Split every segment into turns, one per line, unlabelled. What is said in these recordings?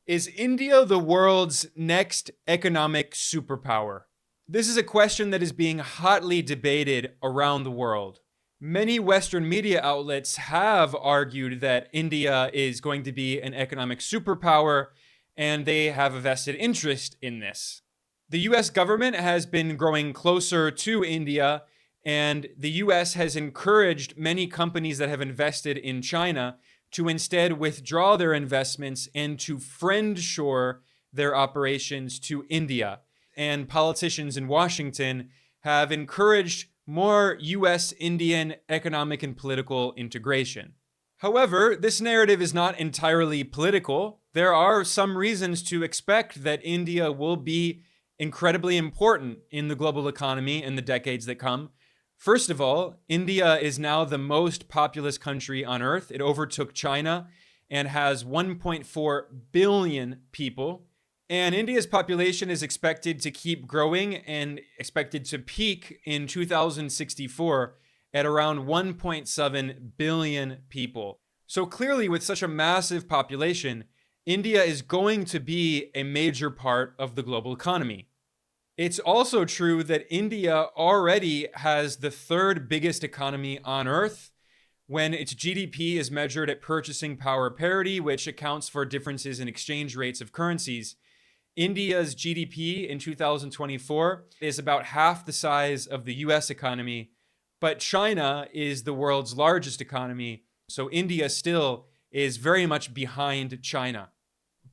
Is India the world's next economic superpower? This is a question that is being hotly debated around the world. Many Western media outlets have argued that India is going to be an economic superpower, and they have a vested interest in this. The US government has been growing closer to India, and the US has encouraged many companies that have invested in China to instead withdraw their investments and to friendshore their operations to India. And politicians in Washington have encouraged more US-Indian economic and political integration. However, this narrative is not entirely political. There are some reasons to expect that India will be incredibly important in the global economy in the decades that come. First of all, India is now the most populous country on Earth. It overtook China and has 1.4 billion people. And India's population is expected to keep growing and expected to peak in 2064 at around 1.7 billion people. So clearly, with such a massive population, India is going to be a major part of the global economy. It's also true that India already has the third biggest economy on Earth when its GDP is measured at purchasing power parity, which accounts for differences in exchange rates of currencies. India's GDP in 2024 is about half the size of the US economy, but China is the world's largest economy, so India still is very much behind China.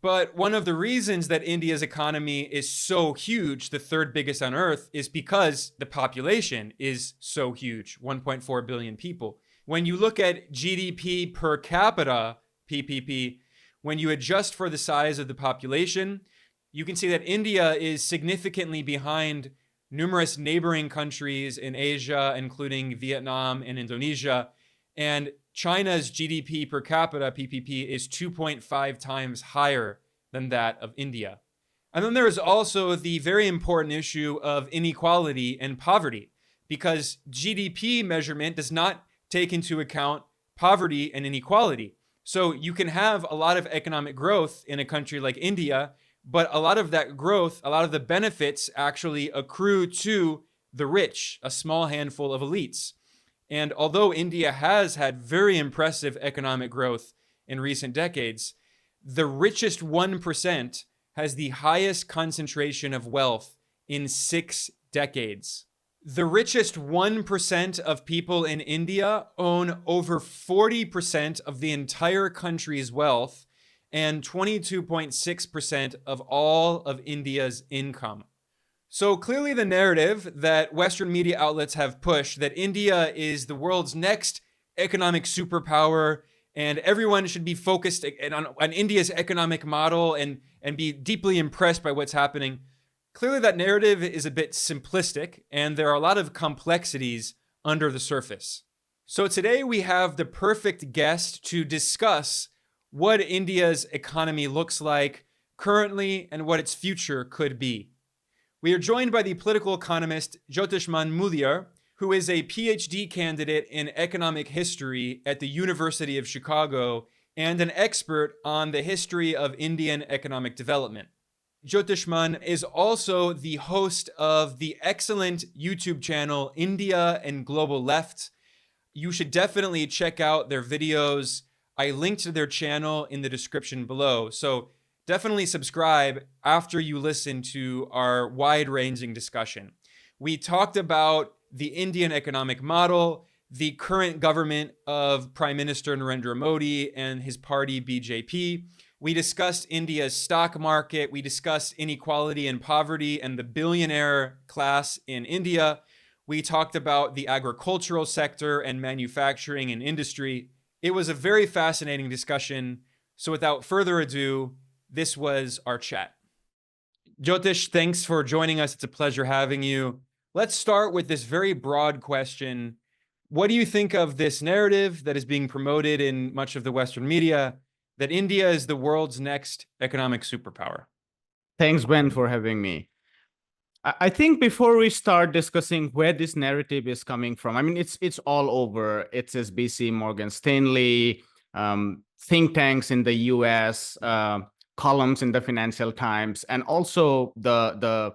But one of the reasons that India's economy is so huge, the third biggest on Earth, is because the population is so huge, 1.4 billion people. When you look at GDP per capita, PPP, when you adjust for the size of the population, you can see that India is significantly behind numerous neighboring countries in Asia, including Vietnam and Indonesia. And China's GDP per capita, PPP, is 2.5 times higher than that of India. And then there is also the very important issue of inequality and poverty, because GDP measurement does not take into account poverty and inequality. So you can have a lot of economic growth in a country like India, but a lot of that growth, a lot of the benefits actually accrue to the rich, a small handful of elites. And although India has had very impressive economic growth in recent decades, the richest 1% has the highest concentration of wealth in 6 decades. The richest 1% of people in India own over 40% of the entire country's wealth and 22.6% of all of India's income. So clearly the narrative that Western media outlets have pushed that India is the world's next economic superpower and everyone should be focused on India's economic model and be deeply impressed by what's happening. Clearly that narrative is a bit simplistic and there are a lot of complexities under the surface. So today we have the perfect guest to discuss what India's economy looks like currently and what its future could be. We are joined by the political economist Jyotishman Mudiar, who is a PhD candidate in economic history at the University of Chicago and an expert on the history of Indian economic development. Jyotishman is also the host of the excellent YouTube channel India and Global Left. You should definitely check out their videos. I linked to their channel in the description below. So definitely subscribe after you listen to our wide-ranging discussion. We talked about the Indian economic model, the current government of Prime Minister Narendra Modi and his party BJP. We discussed India's stock market. We discussed inequality and poverty and the billionaire class in India. We talked about the agricultural sector and manufacturing and industry. It was a very fascinating discussion. So without further ado, this was our chat. Jyotish, thanks for joining us. It's a pleasure having you. Let's start with this very broad question. What do you think of this narrative that is being promoted in much of the Western media that India is the world's next economic superpower?
Thanks, Ben, for having me. I think before we start discussing where this narrative is coming from, I mean, it's all over. It's HSBC, Morgan Stanley, think tanks in the US, columns in the Financial Times, and also the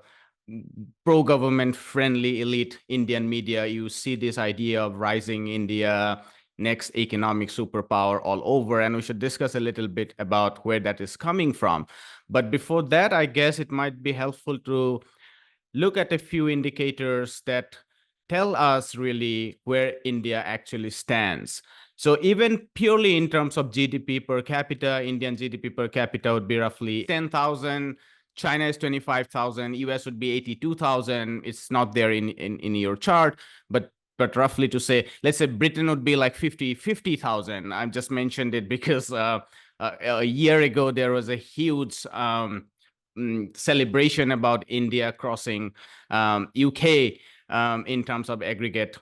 pro-government friendly elite Indian media, you see this idea of rising India, next economic superpower all over. And we should discuss a little bit about where that is coming from. But before that, I guess it might be helpful to look at a few indicators that tell us really where India actually stands. So even purely in terms of GDP per capita, Indian GDP per capita would be roughly 10,000. China is 25,000. US would be 82,000. It's not there in your chart, but roughly to say, let's say Britain would be like 50,000. I just mentioned it because a year ago there was a huge celebration about India crossing UK in terms of aggregate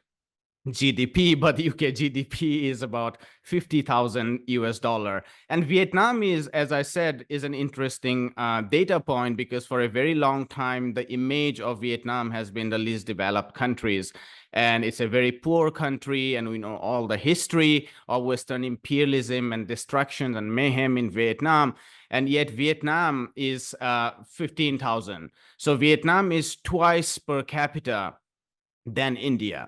GDP, but UK GDP is about 50,000 US dollar. And Vietnam is, as I said, is an interesting data point, because for a very long time, the image of Vietnam has been the least developed countries. And it's a very poor country, and we know all the history of Western imperialism and destruction and mayhem in Vietnam. And yet Vietnam is 15,000. So Vietnam is twice per capita than India.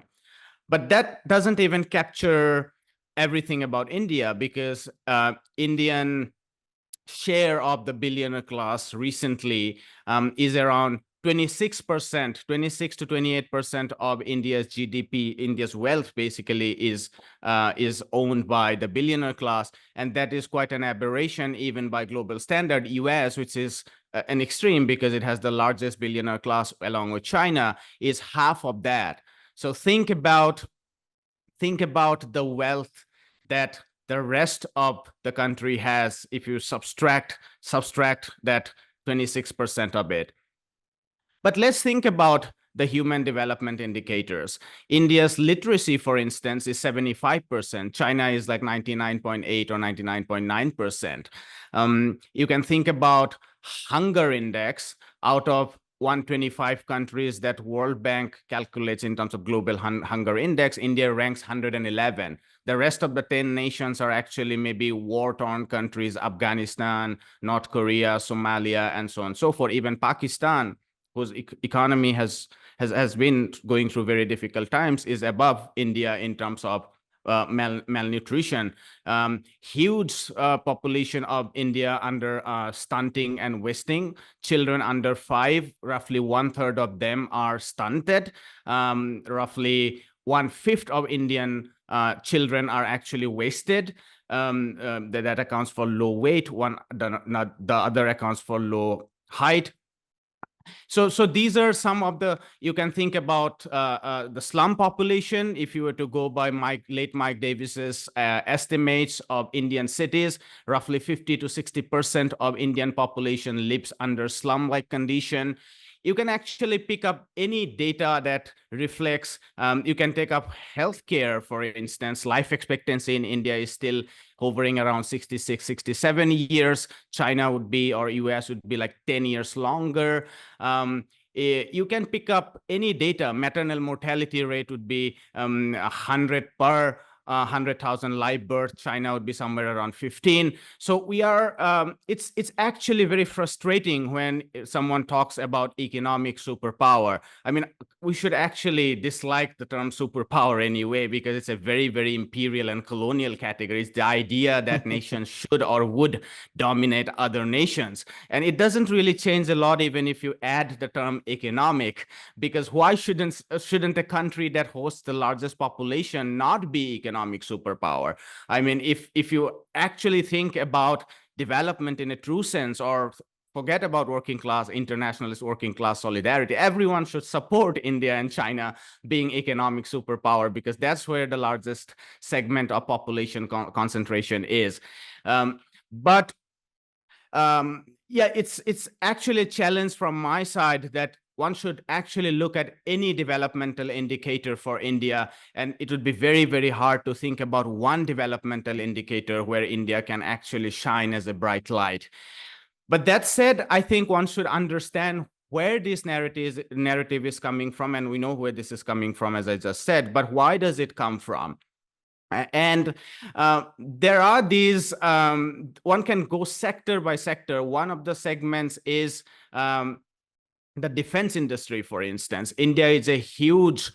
But that doesn't even capture everything about India, because Indian share of the billionaire class recently is around 26%, 26 to 28% of India's GDP, India's wealth basically is owned by the billionaire class. And that is quite an aberration even by global standard. US, which is an extreme because it has the largest billionaire class along with China, is half of that. So think about the wealth that the rest of the country has if you subtract that 26% of it. But let's think about the human development indicators. India's literacy, for instance, is 75%. China is like 99.8 or 99.9%. You can think about hunger index. Out of 125 countries that World Bank calculates in terms of global hunger index, India ranks 111. The rest of the 10 nations are actually maybe war-torn countries: Afghanistan, North Korea, Somalia, and so on and so forth. Even Pakistan, whose economy has been going through very difficult times, is above India in terms of malnutrition. Huge population of India under stunting and wasting. Children under 5, roughly 1/3 of them are stunted. Roughly 1/5 of Indian children are actually wasted. That accounts for low weight. The other accounts for low height. So these are some of the, you can think about the slum population. If you were to go by late Mike Davis's estimates of Indian cities, roughly 50 to 60% of Indian population lives under slum-like condition. You can actually pick up any data that reflects, you can take up healthcare, for instance. Life expectancy in India is still hovering around 66, 67 years. China would be, or US would be like 10 years longer. You can pick up any data. Maternal mortality rate would be 100 per 100,000 live births. China would be somewhere around 15. So we are, it's actually very frustrating when someone talks about economic superpower. I mean, we should actually dislike the term superpower anyway, because it's a very, very imperial and colonial category. It's the idea that nations should or would dominate other nations. And it doesn't really change a lot even if you add the term economic, because why shouldn't a country that hosts the largest population not be economic superpower? I mean, if you actually think about development in a true sense, or forget about working class, internationalist working class solidarity, everyone should support India and China being economic superpower, because that's where the largest segment of population concentration is. Yeah, it's actually a challenge from my side that one should actually look at any developmental indicator for India, and it would be very, very hard to think about one developmental indicator where India can actually shine as a bright light. But that said, I think one should understand where this narrative is coming from, and we know where this is coming from, as I just said, but why does it come from? And there are these, one can go sector by sector. One of the segments is the defense industry, for instance. India is a huge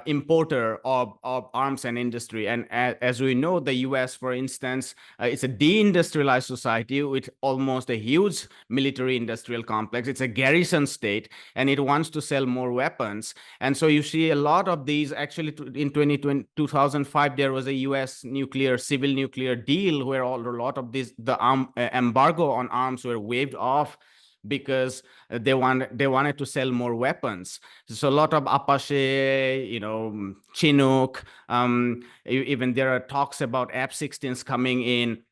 importer of arms and industry. And as we know, the US, for instance, it's a deindustrialized society with almost a huge military industrial complex. It's a garrison state, and it wants to sell more weapons. And so you see a lot of these. Actually, in 2005, there was a US civil nuclear deal where a lot of the embargo on arms were waived off because they wanted to sell more weapons. So a lot of Apache, Chinook, even there are talks about F-16s coming in.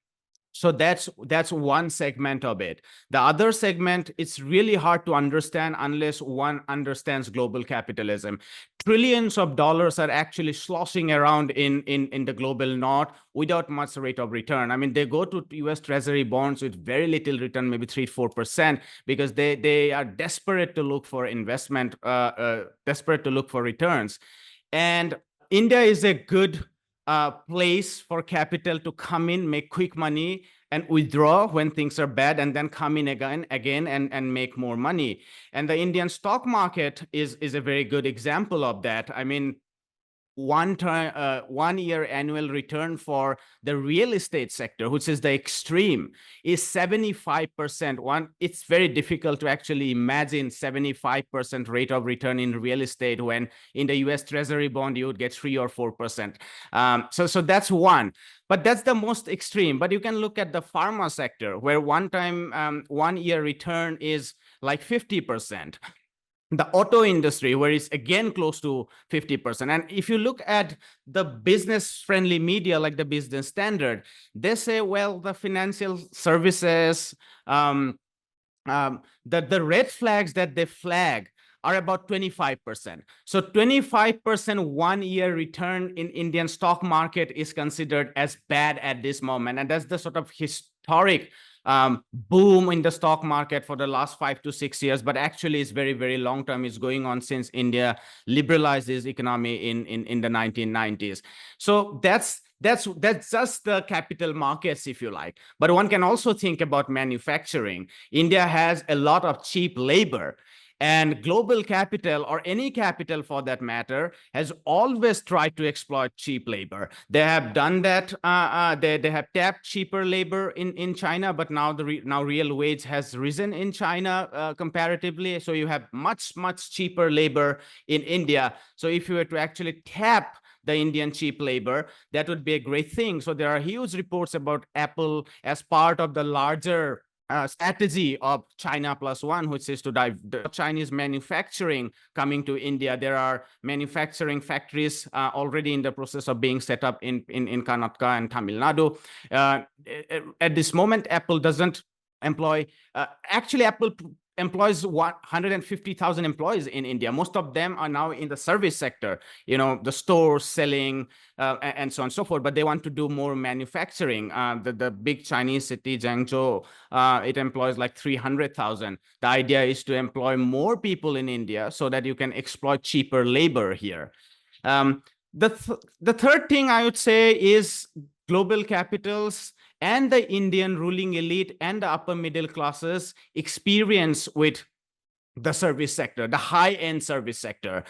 So that's one segment of it. The other segment, it's really hard to understand unless one understands global capitalism. Trillions of dollars are actually sloshing around in the global north without much rate of return. I mean, they go to US Treasury bonds with very little return, maybe 3-4%, because they are desperate to look for investment, desperate to look for returns. And India is a good place for capital to come in, make quick money, and withdraw when things are bad, and then come in again and make more money. And the Indian stock market is a very good example of that. I mean, 1 year annual return for the real estate sector, which is the extreme, is 75%. It's very difficult to actually imagine 75% rate of return in real estate when in the US Treasury bond you would get 3 or 4%. So that's one. But that's the most extreme. But you can look at the pharma sector, where 1 year return is like 50%. The auto industry, where it's again close to 50%. And if you look at the business-friendly media, like the Business Standard, they say, well, the financial services, the red flags that they flag are about 25%. So 25% 1 year return in Indian stock market is considered as bad at this moment. And that's the sort of historic boom in the stock market for the last 5 to 6 years, but actually it's very, very long term. It's going on since India liberalized its economy in the 1990s. So that's just the capital markets, if you like. But one can also think about manufacturing. India has a lot of cheap labor. And global capital, or any capital for that matter, has always tried to exploit cheap labor. They have done that. They have tapped cheaper labor in China, but now now real wage has risen in China comparatively. So you have much cheaper labor in India. So if you were to actually tap the Indian cheap labor, that would be a great thing. So there are huge reports about Apple as part of the larger strategy of China Plus One, which is to dive Chinese manufacturing coming to India. There are manufacturing factories already in the process of being set up in Karnataka and Tamil Nadu. At this moment, Apple doesn't employ, actually Apple employs 150,000 employees in India. Most of them are now in the service sector, the stores selling and so on and so forth, but they want to do more manufacturing. The big Chinese city, Zhengzhou, it employs like 300,000. The idea is to employ more people in India so that you can exploit cheaper labor here. The third thing I would say is global capitals and the Indian ruling elite and the upper middle classes experience with the service sector, the high-end service sector.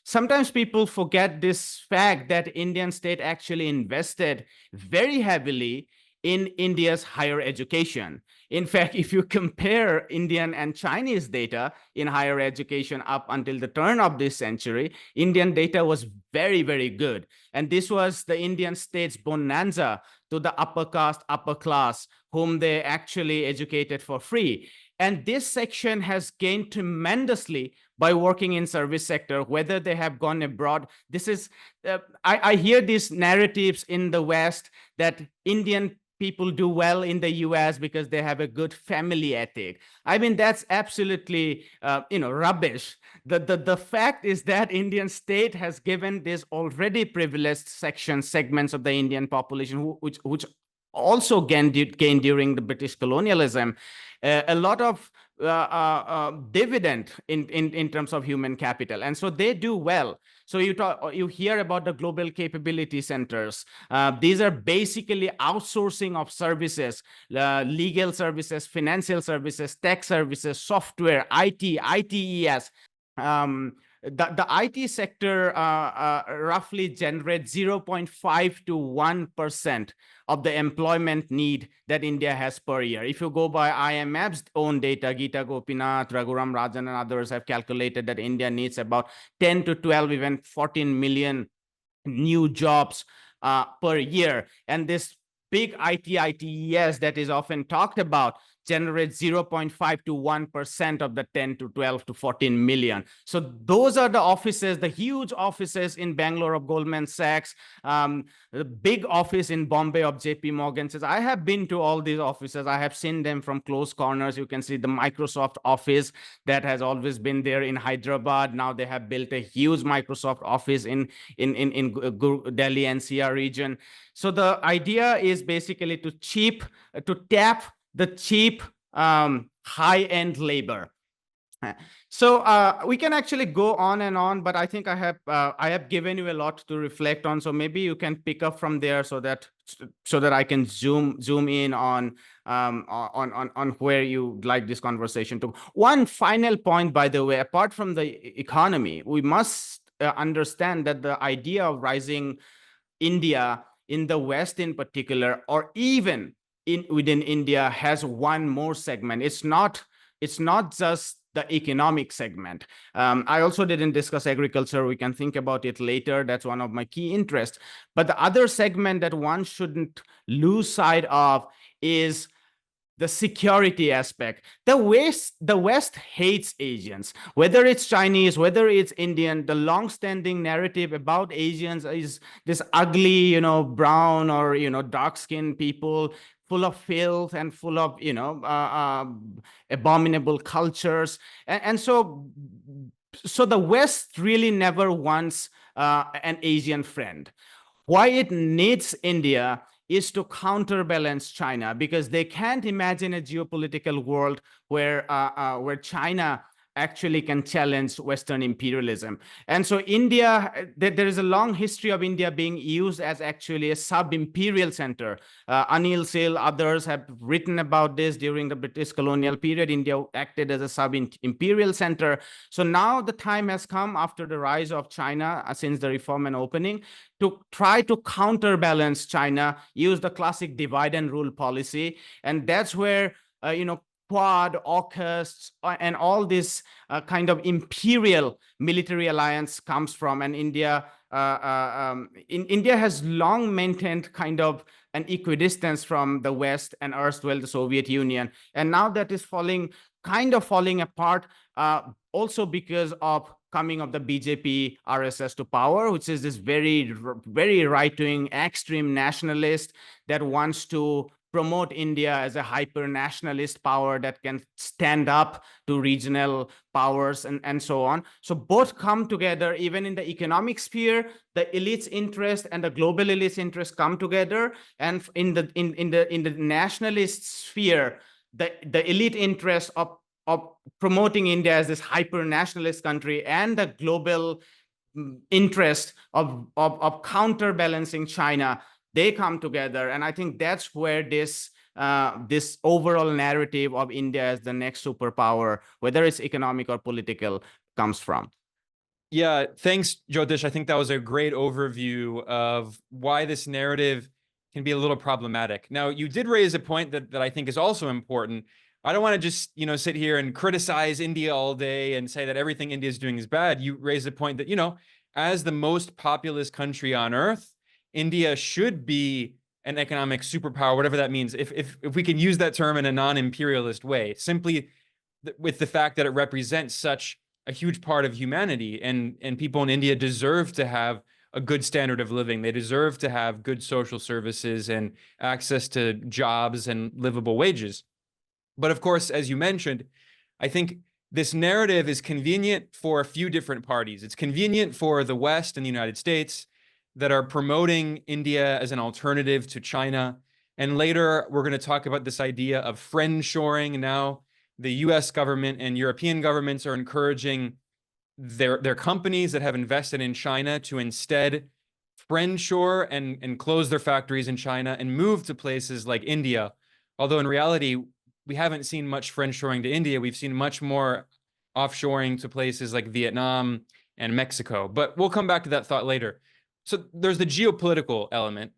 Sometimes people forget this fact that Indian state actually invested very heavily in India's higher education. In fact, if you compare Indian and Chinese data in higher education up until the turn of this century, Indian data was very, very good. And this was the Indian state's bonanza to the upper caste, upper class, whom they actually educated for free. And this section has gained tremendously by working in service sector, whether they have gone abroad. This is, I hear these narratives in the West that Indian people do well in the US because they have a good family ethic. I mean, that's absolutely, rubbish. The fact is that Indian state has given these already privileged segments of the Indian population, which also gained during the British colonialism, a lot of dividend in terms of human capital, and so they do well. So you hear about the global capability centers. These are basically outsourcing of services, legal services, financial services, tech services, software, IT, ITES. The IT sector roughly generates 0.5 to 1% of the employment need that India has per year. If you go by IMF's own data, Geeta Gopinath, Raghuram Rajan, and others have calculated that India needs about 10 to 12, even 14 million new jobs per year. And this big ITES that is often talked about generates 0.5 to 1% of the 10 to 12 to 14 million. So those are the offices, the huge offices in Bangalore of Goldman Sachs, the big office in Bombay of JP Morgan. Says, I have been to all these offices. I have seen them from close corners. You can see the Microsoft office that has always been there in Hyderabad. Now they have built a huge Microsoft office in Delhi NCR region. So the idea is basically to tap the cheap high-end labor. So we can actually go on and on, but I think I have given you a lot to reflect on. So maybe you can pick up from there so that I can zoom in on where you like this conversation to. One final point, by the way, apart from the economy, we must understand that the idea of rising India in the West in particular, or even within India, has one more segment. It's not just the economic segment. I also didn't discuss agriculture. We can think about it later. That's one of my key interests. But the other segment that one shouldn't lose sight of is the security aspect. The West hates Asians, whether it's Chinese, whether it's Indian. The long-standing narrative about Asians is this ugly, brown or, dark-skinned people full of filth and full of, abominable cultures. And so the West really never wants an Asian friend. Why it needs India is to counterbalance China, because they can't imagine a geopolitical world where China actually can challenge Western imperialism. And so India, there is a long history of India being used as actually a sub-imperial center. Anil Sil, others have written about this during the British colonial period. India acted as a sub-imperial center. So now the time has come, after the rise of China, since the reform and opening, to try to counterbalance China, use the classic divide and rule policy. And that's where, Quad, AUKUS, and all this kind of imperial military alliance comes from. And India has long maintained kind of an equidistance from the West and erstwhile the Soviet Union. And now that is falling apart, also because of coming of the BJP RSS to power, which is this very, very right-wing extreme nationalist that wants to promote India as a hyper-nationalist power that can stand up to regional powers and so on. So both come together. Even in the economic sphere, the elite's interest and the global elite's interest come together. And in the nationalist sphere, the elite interest of promoting India as this hyper-nationalist country and the global interest of counterbalancing China, they come together. And I think that's where this overall narrative of India as the next superpower, whether it's economic or political, comes from.
Yeah, thanks, Jyotish. I think that was a great overview of why this narrative can be a little problematic. Now, you did raise a point that I think is also important. I don't want to just, sit here and criticize India all day and say that everything India is doing is bad. You raise a point that, as the most populous country on earth, India should be an economic superpower, whatever that means, if we can use that term in a non-imperialist way, simply with the fact that it represents such a huge part of humanity, and people in India deserve to have a good standard of living. They deserve to have good social services and access to jobs and livable wages. But of course, as you mentioned, I think this narrative is convenient for a few different parties. It's convenient for the West and the United States that are promoting India as an alternative to China. And later, we're going to talk about this idea of friendshoring. Now, the US government and European governments are encouraging their companies that have invested in China to instead friendshore and close their factories in China and move to places like India. Although in reality, we haven't seen much friendshoring to India. We've seen much more offshoring to places like Vietnam and Mexico. But we'll come back to that thought later. So there's the geopolitical element,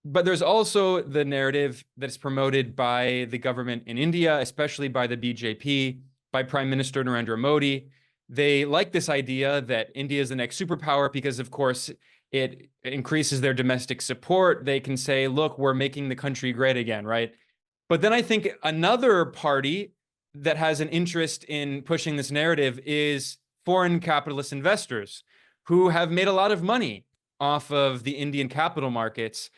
but there's also the narrative that's promoted by the government in India, especially by the BJP, by Prime Minister Narendra Modi. They like this idea that India is the next superpower because, of course, it increases their domestic support. They can say, look, we're making the country great again, right? But then I think another party that has an interest in pushing this narrative is foreign capitalist investors who have made a lot of money off of the Indian capital markets.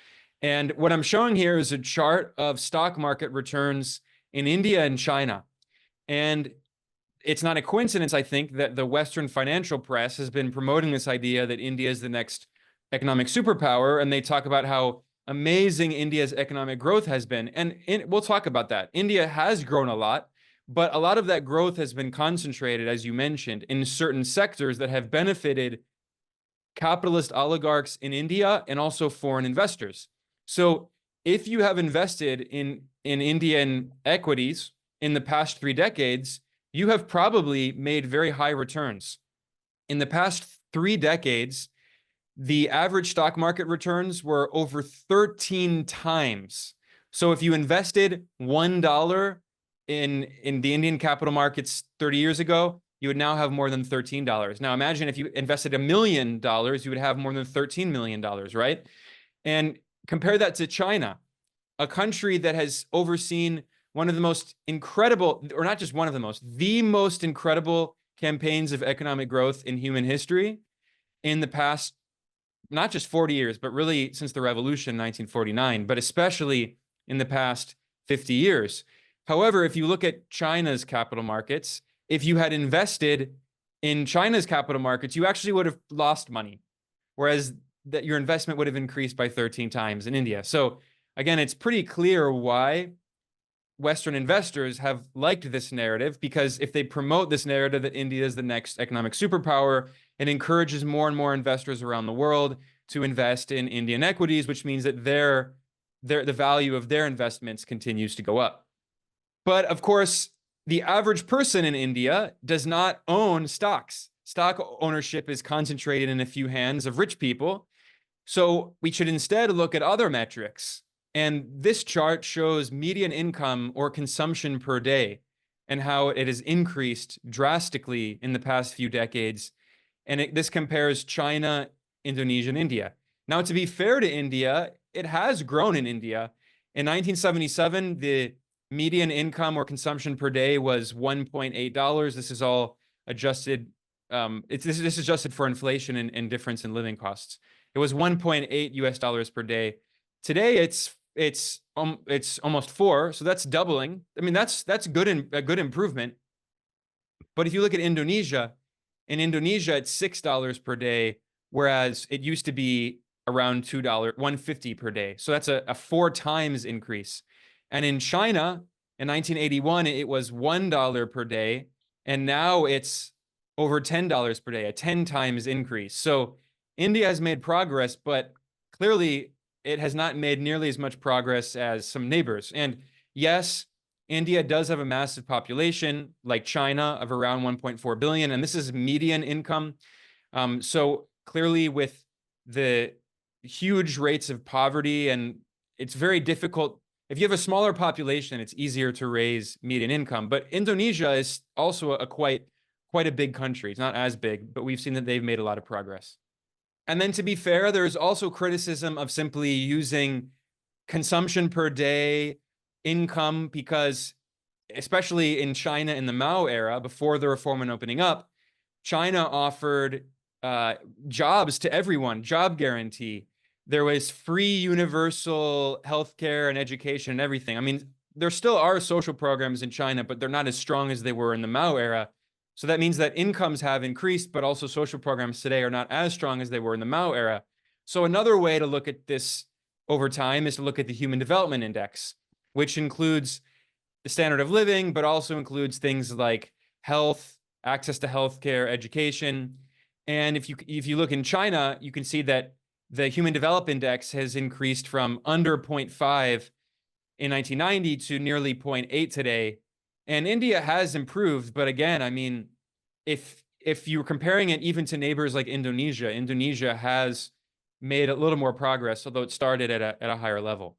And what I'm showing here is a chart of stock market returns in India and China. And it's not a coincidence, I think, that the Western financial press has been promoting this idea that India is the next economic superpower. And they talk about how amazing India's economic growth has been. And we'll talk about that. India has grown a lot, but a lot of that growth has been concentrated, as you mentioned, in certain sectors that have benefited capitalist oligarchs in India and also foreign investors. So if you have invested in Indian equities in the past 3 decades, you have probably made very high returns. In the past 3 decades, the average stock market returns were over 13 times. So if you invested $1 in the Indian capital markets 30 years ago, you would now have more than $13. Now imagine if you invested $1 million, you would have more than $13 million, right? And compare that to China, a country that has overseen one of the most incredible, or not just one of the most incredible campaigns of economic growth in human history in the past, not just 40 years, but really since the revolution, 1949, but especially in the past 50 years. However, if you look at China's capital markets, if you had invested in China's capital markets, you actually would have lost money, whereas that your investment would have increased by 13 times in India. So again, it's pretty clear why Western investors have liked this narrative, because if they promote this narrative that India is the next economic superpower, it encourages more and more investors around the world to invest in Indian equities, which means that the value of their investments continues to go up. But of course, the average person in India does not own stocks. Stock ownership is concentrated in a few hands of rich people. So we should instead look at other metrics. And this chart shows median income or consumption per day and how it has increased drastically in the past few decades. And this compares China, Indonesia, and India. Now, to be fair to India, it has grown in India. In 1977, the median income or consumption per day was $1.8. This is all adjusted. This is adjusted for inflation and difference in living costs. It was 1.8 US dollars per day. Today, it's almost 4, so that's doubling. I mean, that's good and a good improvement. But if you look at Indonesia, in Indonesia, it's $6 per day, whereas it used to be around $2, $1.50 per day. So that's a 4 times increase. And in China, in 1981, it was $1 per day, and now it's over $10 per day, a 10 times increase. So India has made progress, but clearly it has not made nearly as much progress as some neighbors. And yes, India does have a massive population like China of around 1.4 billion, and this is median income. So clearly with the huge rates of poverty, and it's very difficult. If you have a smaller population, it's easier to raise median income. But Indonesia is also quite a big country. It's not as big, but we've seen that they've made a lot of progress. And then to be fair, there's also criticism of simply using consumption per day income, because especially in China in the Mao era, before the reform and opening up, China offered jobs to everyone, job guarantee. There was free universal healthcare and education and everything. I mean, there still are social programs in China, but they're not as strong as they were in the Mao era. So that means that incomes have increased, but also social programs today are not as strong as they were in the Mao era. So another way to look at this over time is to look at the Human Development Index, which includes the standard of living, but also includes things like health, access to healthcare, education. And if you look in China, you can see that the Human Development Index has increased from under zero point 0.5 in 1990 to nearly 0.8 today. And India has improved, but again, I mean, if you're comparing it even to neighbors like Indonesia, Indonesia has made a little more progress, although it started at a higher level.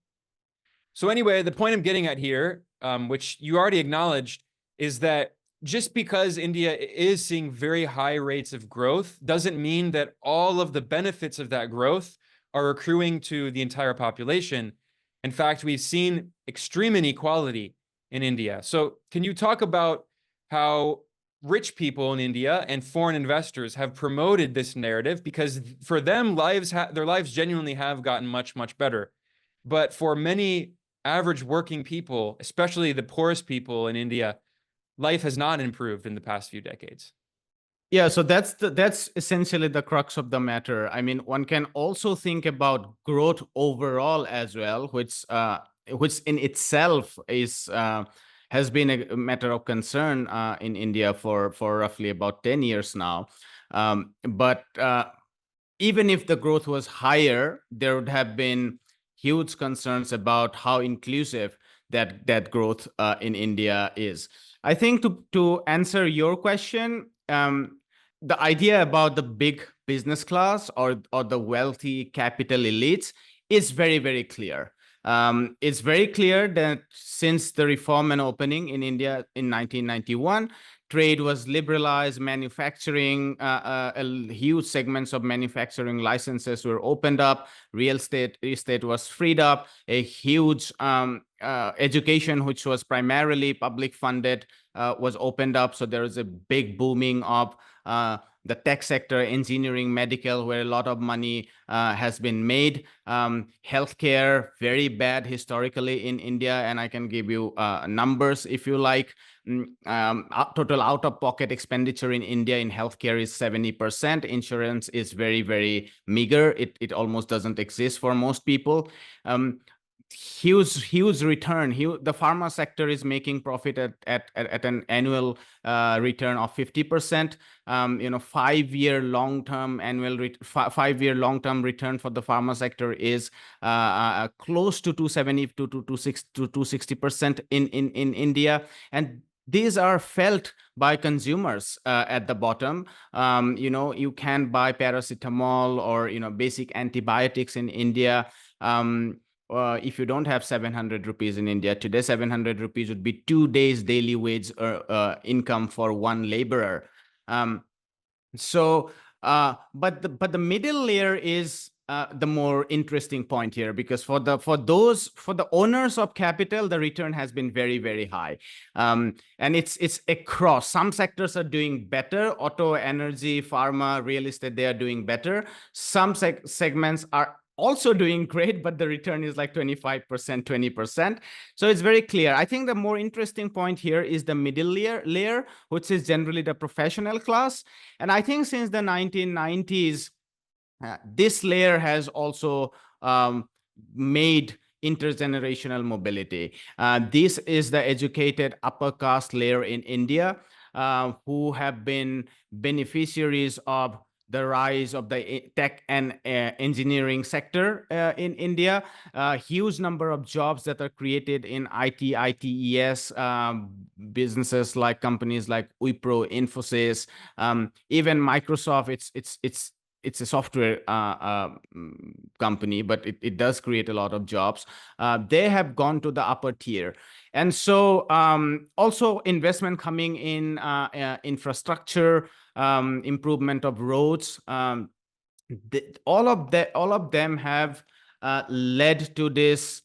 So anyway, the point I'm getting at here, which you already acknowledged, is that just because India is seeing very high rates of growth doesn't mean that all of the benefits of that growth are accruing to the entire population. In fact, we've seen extreme inequality in India. So can you talk about how rich people in India and foreign investors have promoted this narrative? Because for them, their lives genuinely have gotten much, much better. But for many average working people, especially the poorest people in India, life has not improved in the past few decades.
Yeah, so that's essentially the crux of the matter. I mean, one can also think about growth overall as well, which in itself is has been a matter of concern in India for roughly about 10 years now. But even if the growth was higher, there would have been huge concerns about how inclusive that growth in India is. I think to answer your question, the idea about the big business class or the wealthy capital elites is very, very clear. It's very clear that since the reform and opening in India in 1991, trade was liberalized, manufacturing, huge segments of manufacturing licenses were opened up, real estate was freed up, a huge education, which was primarily public funded, was opened up. So there is a big booming of the tech sector, engineering, medical, where a lot of money has been made. Healthcare, very bad historically in India, and I can give you numbers if you like. Total out-of-pocket expenditure in India in healthcare is 70%. Insurance is very, very meager. It almost doesn't exist for most people. Huge return. The pharma sector is making profit at an annual return of 50%. 5-year long-term return for the pharma sector is close to 270 to 260% in India, and these are felt by consumers at the bottom. You can buy paracetamol or basic antibiotics in India. If you don't have 700 rupees in India today, 700 rupees would be 2 days daily wage income for one laborer. But the middle layer is the more interesting point here, because for the owners of capital, the return has been very, very high, and it's across. Some sectors are doing better: auto, energy, pharma, real estate. They are doing better. Some segments are also doing great, but the return is like 25%, 20%. So it's very clear. I think the more interesting point here is the middle layer, which is generally the professional class. And I think since the 1990s, this layer has also made intergenerational mobility. This is the educated upper caste layer in India, who have been beneficiaries of the rise of the tech and engineering sector in India. Huge number of jobs that are created in IT, ITES, businesses like companies like Wipro, Infosys, even Microsoft. It's a software company, but it does create a lot of jobs. They have gone to the upper tier. And so also investment coming in infrastructure, improvement of roads. All of them have led to this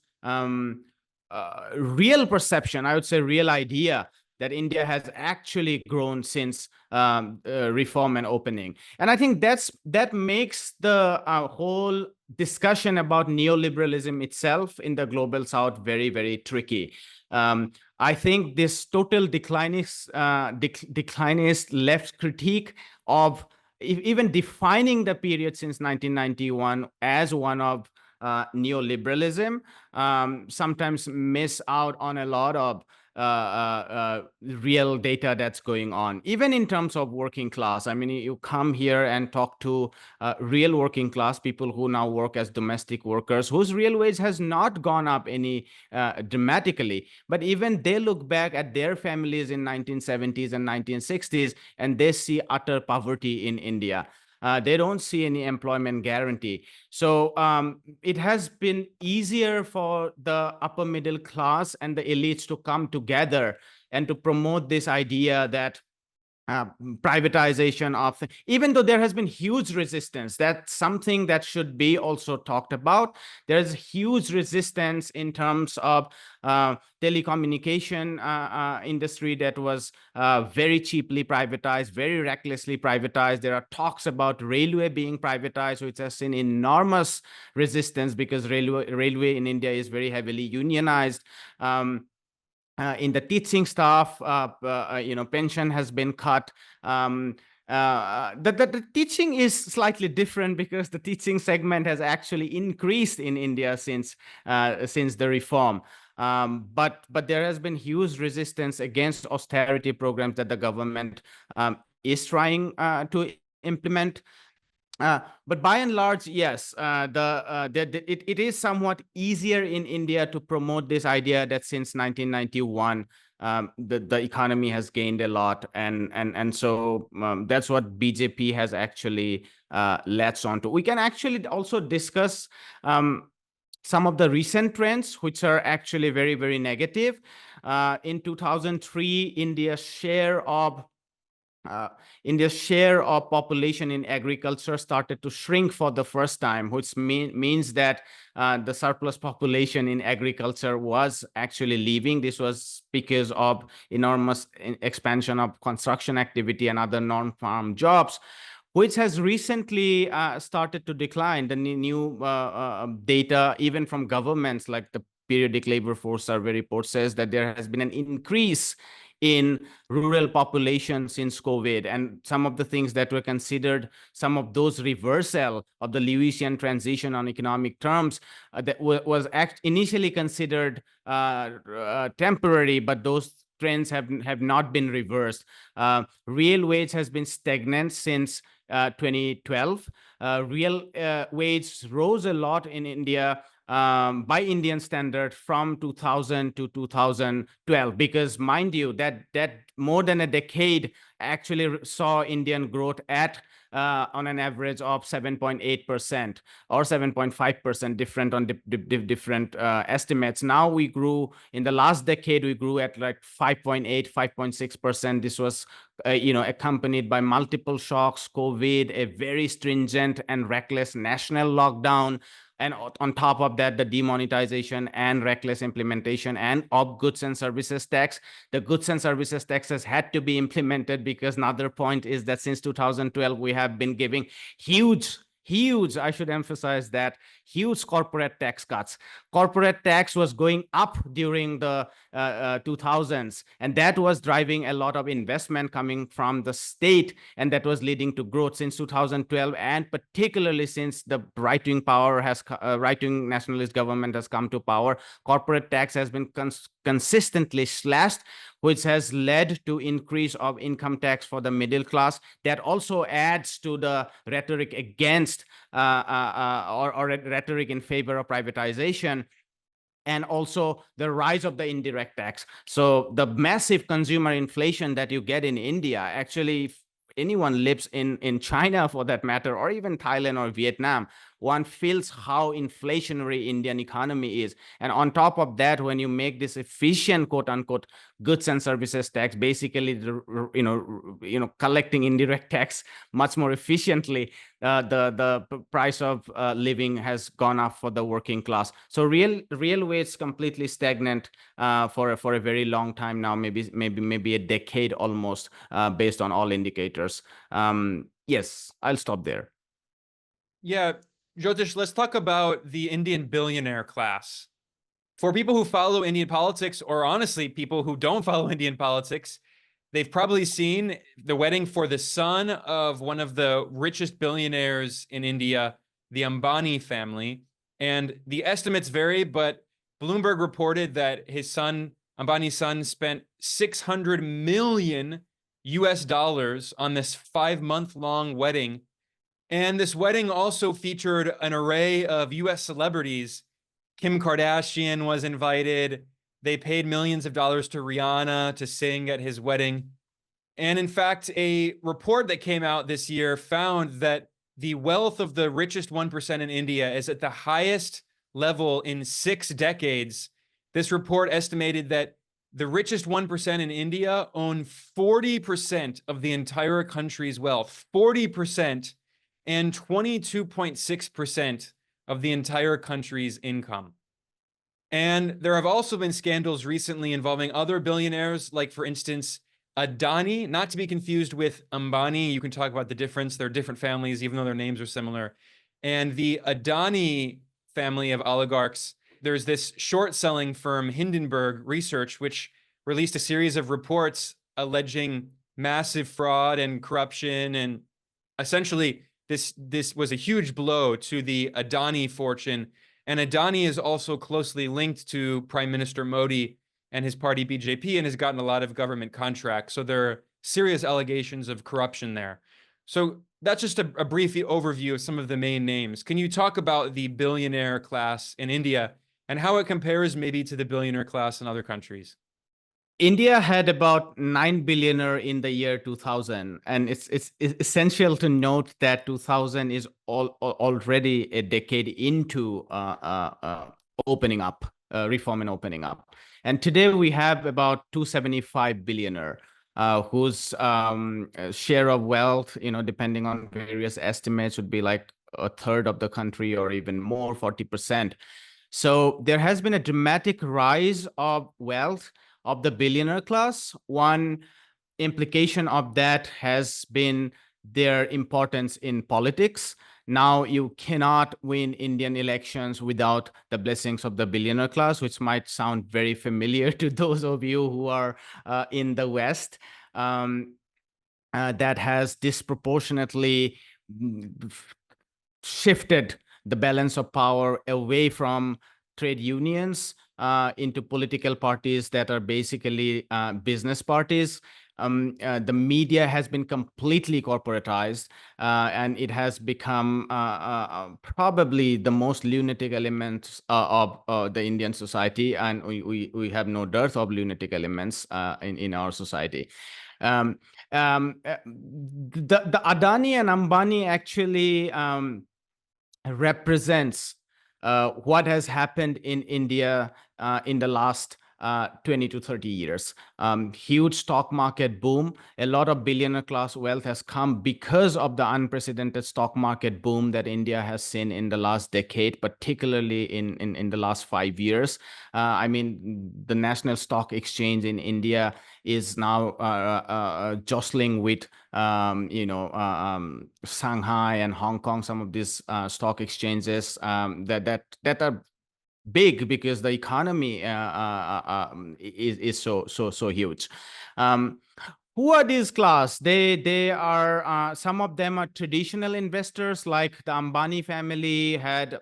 real perception, I would say real idea, that India has actually grown since reform and opening. And I think that makes the whole discussion about neoliberalism itself in the global south very, very tricky. I think this total declinist left critique of even defining the period since 1991 as one of neoliberalism, sometimes miss out on a lot of real data that's going on, even in terms of working class. I mean, you come here and talk to real working class people who now work as domestic workers, whose real wage has not gone up any dramatically, but even they look back at their families in 1970s and 1960s, and they see utter poverty in India. They don't see any employment guarantee. So it has been easier for the upper middle class and the elites to come together and to promote this idea that privatization of, even though there has been huge resistance, that's something that should be also talked about. There's huge resistance in terms of telecommunication industry that was very cheaply privatized, very recklessly privatized. There are talks about railway being privatized, which has seen enormous resistance because railway in India is very heavily unionized. In the teaching staff, pension has been cut. The teaching is slightly different because the teaching segment has actually increased in India since the reform. But there has been huge resistance against austerity programs that the government is trying to implement. But by and large, yes, it is somewhat easier in India to promote this idea that since 1991, the economy has gained a lot, and so that's what BJP has actually latched onto. We can actually also discuss some of the recent trends, which are actually very, very negative. In 2003, India's share of population in agriculture started to shrink for the first time, which means that the surplus population in agriculture was actually leaving. This was because of enormous expansion of construction activity and other non-farm jobs, which has recently started to decline. The new data, even from governments like the Periodic Labor Force Survey report, says that there has been an increase in rural population since COVID, and some of the things that were considered, some of those reversal of the Lewisian transition on economic terms that was initially considered temporary, but those trends have not been reversed. Real wage has been stagnant since 2012. Real wage rose a lot in India by Indian standard from 2000 to 2012, because mind you, that more than a decade actually saw Indian growth at on an average of 7.8% or 7.5%, different on different estimates. Now we grew, in the last decade, we grew at like 5.8, 5.6%. This was accompanied by multiple shocks, COVID, a very stringent and reckless national lockdown, and on top of that, the demonetization and reckless implementation and of goods and services tax. The goods and services tax has had to be implemented because another point is that since 2012, we have been giving huge, I should emphasize that, huge corporate tax cuts. Corporate tax was going up during the 2000s, and that was driving a lot of investment coming from the state, and that was leading to growth since 2012, and particularly since the right-wing nationalist government has come to power. Corporate tax has been consistently slashed, which has led to increase of income tax for the middle class. That also adds to the rhetoric against or rhetoric in favor of privatization, and also the rise of the indirect tax. So the massive consumer inflation that you get in India, actually, if anyone lives in China for that matter, or even Thailand or Vietnam, one feels how inflationary Indian economy is. And on top of that, when you make this efficient, quote unquote, goods and services tax, basically, collecting indirect tax much more efficiently, the price of living has gone up for the working class. So real wage completely stagnant for a very long time now, maybe a decade almost, based on all indicators. Yes, I'll stop there.
Yeah, Jyotish, let's talk about the Indian billionaire class. For people who follow Indian politics, or honestly, people who don't follow Indian politics, they've probably seen the wedding for the son of one of the richest billionaires in India, the Ambani family. And the estimates vary, but Bloomberg reported that his son, Ambani's son, spent 600 million US dollars on this 5-month-long wedding. And this wedding also featured an array of US celebrities. Kim Kardashian was invited. They paid millions of dollars to Rihanna to sing at his wedding. And in fact, a report that came out this year found that the wealth of the richest 1% in India is at the highest level in 6 decades. This report estimated that the richest 1% in India own 40% of the entire country's wealth, 40%, and 22.6% of the entire country's income. And there have also been scandals recently involving other billionaires, like, for instance, Adani, not to be confused with Ambani. You can talk about the difference. They're different families, even though their names are similar. And the Adani family of oligarchs, there's this short-selling firm, Hindenburg Research, which released a series of reports alleging massive fraud and corruption. And essentially, this was a huge blow to the Adani fortune. And Adani is also closely linked to Prime Minister Modi and his party BJP, and has gotten a lot of government contracts. So there are serious allegations of corruption there. So that's just a brief overview of some of the main names. Can you talk about the billionaire class in India and how it compares maybe to the billionaire class in other countries?
India had about 9 billionaire in the year 2000, and it's essential to note that 2000 is already a decade into opening up, reform and opening up. And today we have about 275 billionaire, whose share of wealth, depending on various estimates, would be like a third of the country or even more, 40%. So there has been a dramatic rise of wealth of the billionaire class. One implication of that has been their importance in politics. Now you cannot win Indian elections without the blessings of the billionaire class, which might sound very familiar to those of you who are in the West. That has disproportionately shifted the balance of power away from trade unions into political parties that are basically business parties. The media has been completely corporatized, and it has become probably the most lunatic element of the Indian society, and we have no dearth of lunatic elements in our society. The Adani and Ambani actually represents what has happened in India in the last 20 to 30 years. Huge stock market boom. A lot of billionaire class wealth has come because of the unprecedented stock market boom that India has seen in the last decade, particularly in the last 5 years. I mean, the national stock exchange in India is now jostling with Shanghai and Hong Kong, some of these stock exchanges that are big because the economy is so huge. Who are these class? They are some of them are traditional investors, like the Ambani family had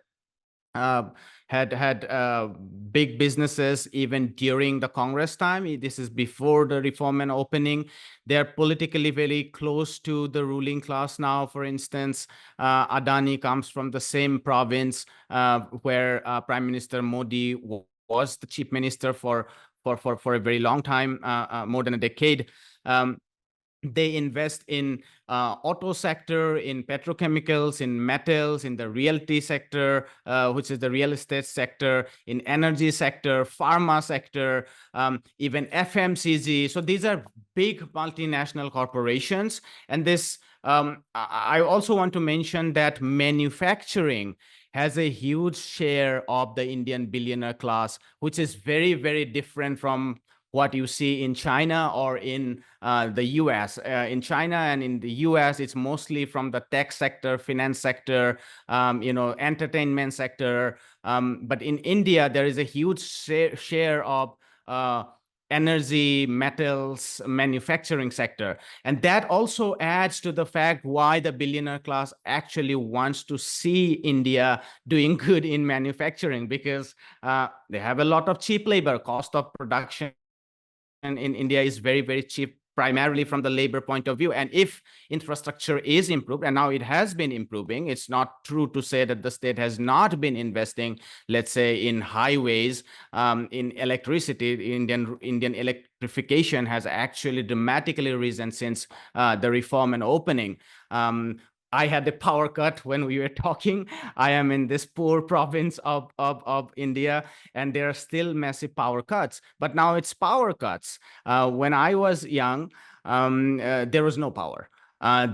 big businesses even during the Congress time. This is before the reform and opening. They're politically very close to the ruling class now. For instance, Adani comes from the same province where Prime Minister Modi was the chief minister for a very long time, more than a decade. They invest in auto sector, in petrochemicals, in metals, in the realty sector, which is the real estate sector, in energy sector, pharma sector, even FMCG. So these are big multinational corporations. And this, I also want to mention that manufacturing has a huge share of the Indian billionaire class, which is very, very different from what you see in China or in the US. In China and in the US, it's mostly from the tech sector, finance sector, entertainment sector. But in India, there is a huge share of energy, metals, manufacturing sector. And that also adds to the fact why the billionaire class actually wants to see India doing good in manufacturing, because they have a lot of cheap labor. Cost of production in India is very, very cheap, primarily from the labor point of view. And if infrastructure is improved, and now it has been improving, it's not true to say that the state has not been investing, let's say, in highways, in electricity. Indian electrification has actually dramatically risen since the reform and opening. I had a power cut when we were talking. I am in this poor province of India, and there are still massive power cuts. But now it's power cuts. When I was young, there was no power.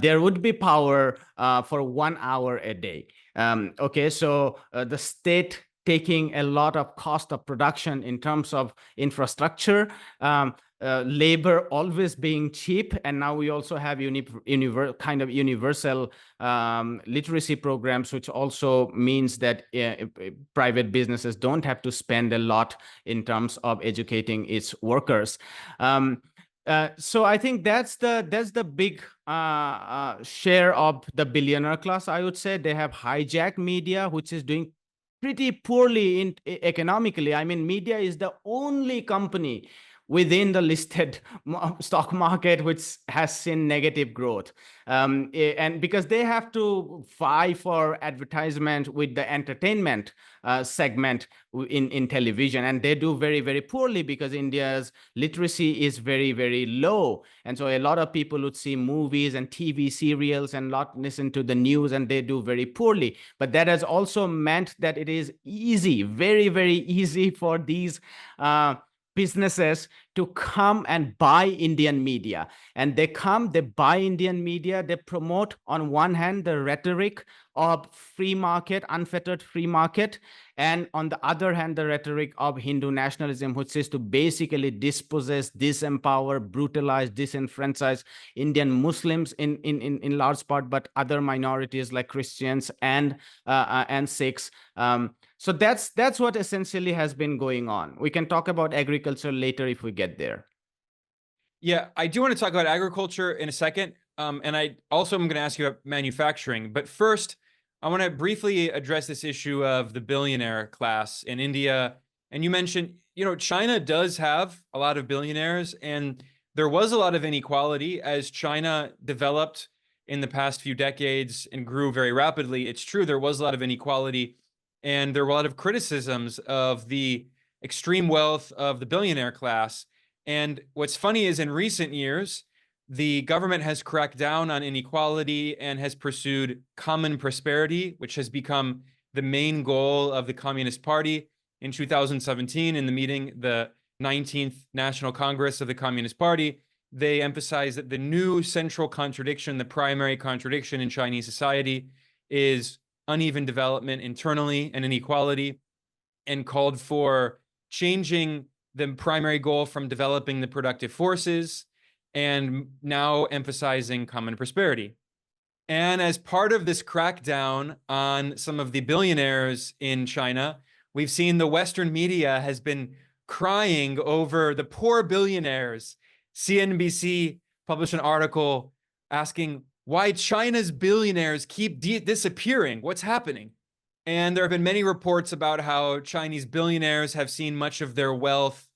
There would be power for 1 hour a day. Okay, so the state taking a lot of cost of production in terms of infrastructure, labor always being cheap, and now we also have kind of universal literacy programs, which also means that private businesses don't have to spend a lot in terms of educating its workers. So I think that's the big share of the billionaire class. I would say they have hijacked media, which is doing pretty poorly in economically. I mean, media is the only company within the listed stock market which has seen negative growth, and because they have to vie for advertisement with the entertainment segment in television, and they do very, very poorly because India's literacy is very, very low. And so a lot of people would see movies and TV serials and not listen to the news, and they do very poorly. But that has also meant that it is easy, very, very easy for these businesses to come and buy Indian media. And they buy Indian media, they promote on one hand the rhetoric of free market, unfettered free market, and on the other hand the rhetoric of Hindu nationalism, which is to basically dispossess, disempower, brutalize, disenfranchise Indian Muslims in large part, but other minorities like Christians and Sikhs. So that's what essentially has been going on. We can talk about agriculture later if we get there.
Yeah, I do want to talk about agriculture in a second. And I also am going to ask you about manufacturing. But first, I want to briefly address this issue of the billionaire class in India. And you mentioned, China does have a lot of billionaires, and there was a lot of inequality as China developed in the past few decades and grew very rapidly. It's true, there was a lot of inequality, and there were a lot of criticisms of the extreme wealth of the billionaire class. And what's funny is in recent years, the government has cracked down on inequality and has pursued common prosperity, which has become the main goal of the Communist Party. In 2017, in the meeting, the 19th National Congress of the Communist Party, they emphasized that the new central contradiction, the primary contradiction in Chinese society, is uneven development internally and inequality, and called for changing the primary goal from developing the productive forces and now emphasizing common prosperity. And as part of this crackdown on some of the billionaires in China, we've seen the Western media has been crying over the poor billionaires. CNBC published an article asking why China's billionaires keep disappearing. What's happening? And there have been many reports about how Chinese billionaires have seen much of their wealth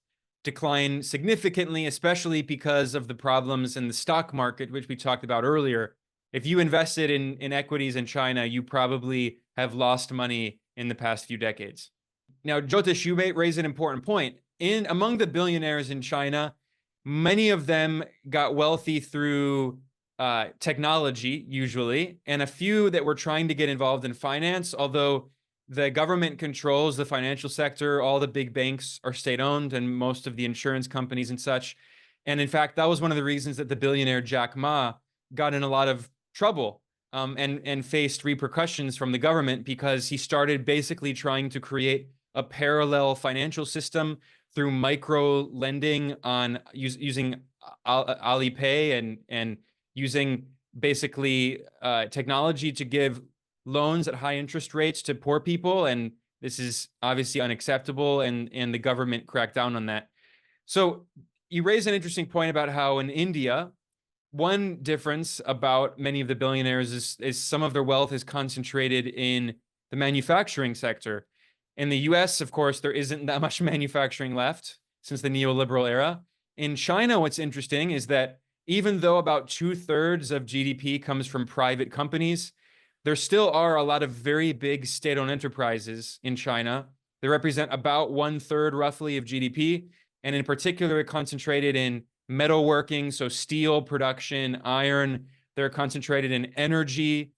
decline significantly, especially because of the problems in the stock market, which we talked about earlier. If you invested in equities in China, you probably have lost money in the past few decades. Now, Jyotish, you may raise an important point. Among the billionaires in China, many of them got wealthy through technology, usually, and a few that were trying to get involved in finance, although the government controls the financial sector. All the big banks are state-owned, and most of the insurance companies and such. And in fact, that was one of the reasons that the billionaire Jack Ma got in a lot of trouble and faced repercussions from the government, because he started basically trying to create a parallel financial system through micro lending on using Alipay and using basically technology to give loans at high interest rates to poor people. And this is obviously unacceptable, and the government cracked down on that. So you raise an interesting point about how in India, one difference about many of the billionaires is some of their wealth is concentrated in the manufacturing sector. In the US, of course, there isn't that much manufacturing left since the neoliberal era. In China, what's interesting is that even though about 2/3 of GDP comes from private companies, there still are a lot of very big state-owned enterprises in China. They represent about 1/3 roughly of GDP, and in particular, concentrated in metalworking, so steel production, iron. They're concentrated in energy.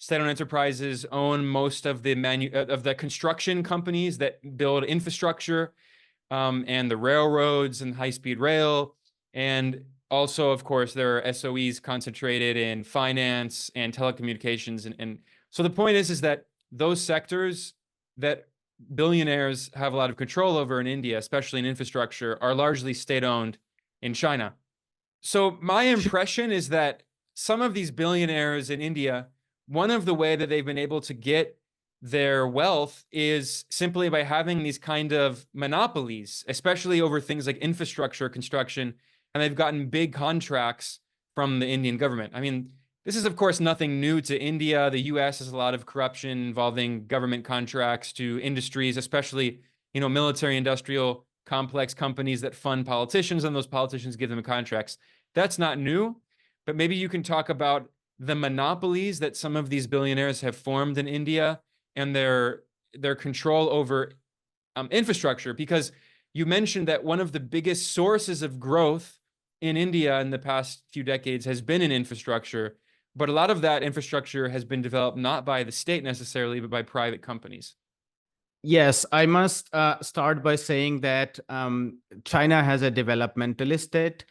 State-owned enterprises own most of the construction companies that build infrastructure, and the railroads and high-speed rail. And also, of course, there are SOEs concentrated in finance and telecommunications. And so the point is that those sectors that billionaires have a lot of control over in India, especially in infrastructure, are largely state-owned in China. So my impression is that some of these billionaires in India, one of the way that they've been able to get their wealth is simply by having these kind of monopolies, especially over things like infrastructure construction, and they've gotten big contracts from the Indian government. I mean, this is, of course, nothing new to India. The US has a lot of corruption involving government contracts to industries, especially, military industrial complex companies that fund politicians, and those politicians give them contracts. That's not new, but maybe you can talk about the monopolies that some of these billionaires have formed in India and their control over infrastructure, because you mentioned that one of the biggest sources of growth in India in the past few decades has been in infrastructure, but a lot of that infrastructure has been developed not by the state necessarily, but by private companies.
Yes, I must start by saying that China has a developmentalist state.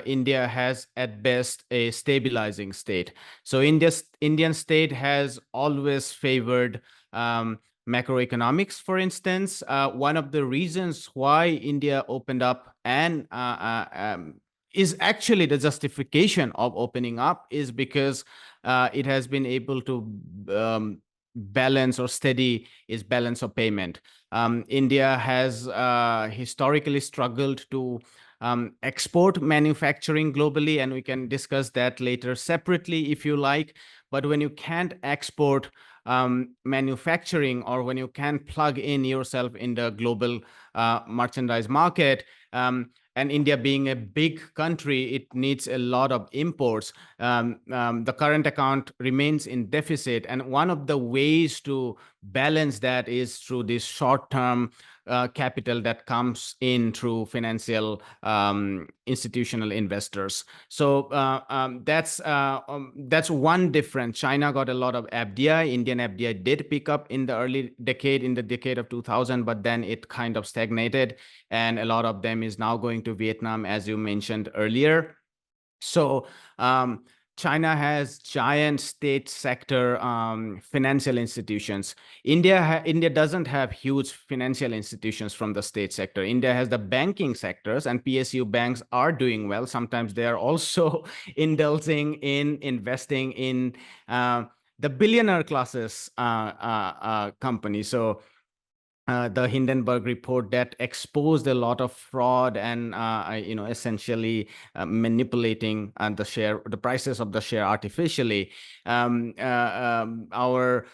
India has at best a stabilizing state. So Indian state has always favored macroeconomics, for instance. One of the reasons why India opened up and is actually the justification of opening up is because it has been able to balance or steady its balance of payment. India has historically struggled to export manufacturing globally, and we can discuss that later separately if you like. But when you can't export manufacturing, or when you can't plug in yourself in the global merchandise market, and India being a big country, it needs a lot of imports. The current account remains in deficit. And one of the ways to balance that is through this short-term capital that comes in through financial institutional investors. So that's one difference. China got a lot of FDI. Indian FDI did pick up in the decade of 2000, but then it kind of stagnated, and a lot of them is now going to Vietnam, as you mentioned earlier. So China has giant state sector financial institutions. India doesn't have huge financial institutions from the state sector. India has the banking sectors, and PSU banks are doing well. Sometimes they are also indulging in investing in the billionaire classes companies. So the Hindenburg report that exposed a lot of fraud and essentially manipulating the prices of the share artificially. Our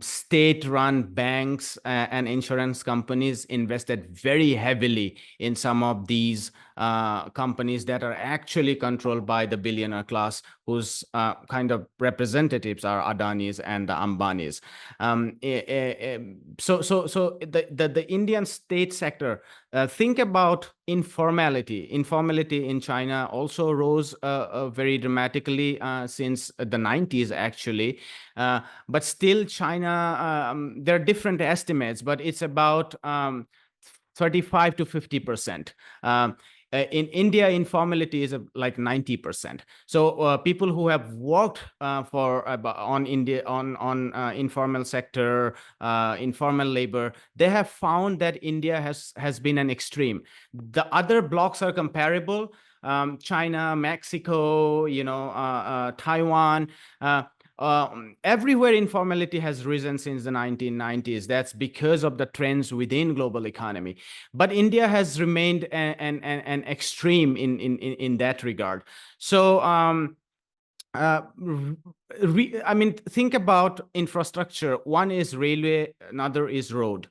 state-run banks and insurance companies invested very heavily in some of these companies that are actually controlled by the billionaire class, whose kind of representatives are Adanis and the Ambanis. So the Indian state sector, think about informality. Informality in China also rose very dramatically since the 90s, actually. But still, China, there are different estimates, but it's about 35 to 50%. In India, informality is like 90%. So people who have worked on informal sector, informal labor, they have found that India has been an extreme. The other blocks are comparable. China, Mexico, Taiwan. everywhere informality has risen since the 1990s. That's because of the trends within global economy. But India has remained an extreme in that regard. So I mean, think about infrastructure. One is railway, another is road.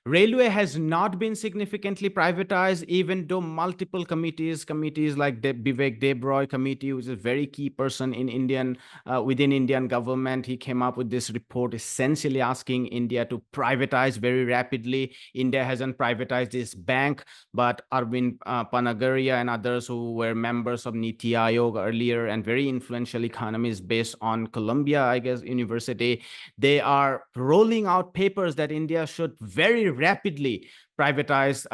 Railway has not been significantly privatized, even though multiple committees like the Vivek Debroy committee, which is a very key person in within Indian government, he came up with this report essentially asking India to privatize very rapidly. India hasn't privatized this bank, but Arvind Panagaria and others who were members of Niti Aayog earlier and very influential economists based on Columbia, I guess, University, they are rolling out papers that India should very rapidly privatize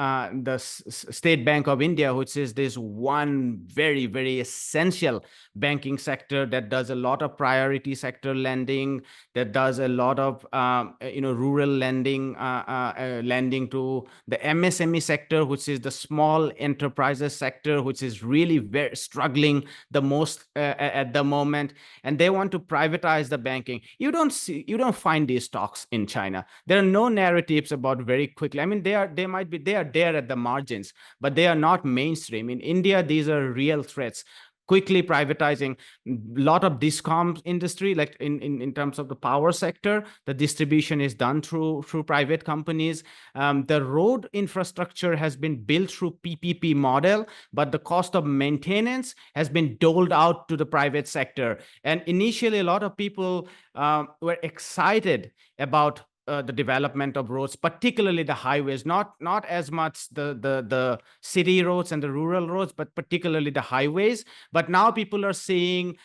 the State Bank of India, which is this one very, very essential banking sector that does a lot of priority sector lending, that does a lot of rural lending, lending to the MSME sector, which is the small enterprises sector, which is really very struggling the most at the moment. And they want to privatize the banking. You don't find these talks in China. There are no narratives about very quickly. I mean, they are there at the margins, but they are not mainstream. In India, these are real threats. Quickly privatizing a lot of discom industry, like in terms of the power sector, the distribution is done through private companies. The road infrastructure has been built through PPP model, but the cost of maintenance has been doled out to the private sector. And initially, a lot of people were excited about the development of roads, particularly the highways, not as much the city roads and the rural roads, but particularly the highways. But now people are seeing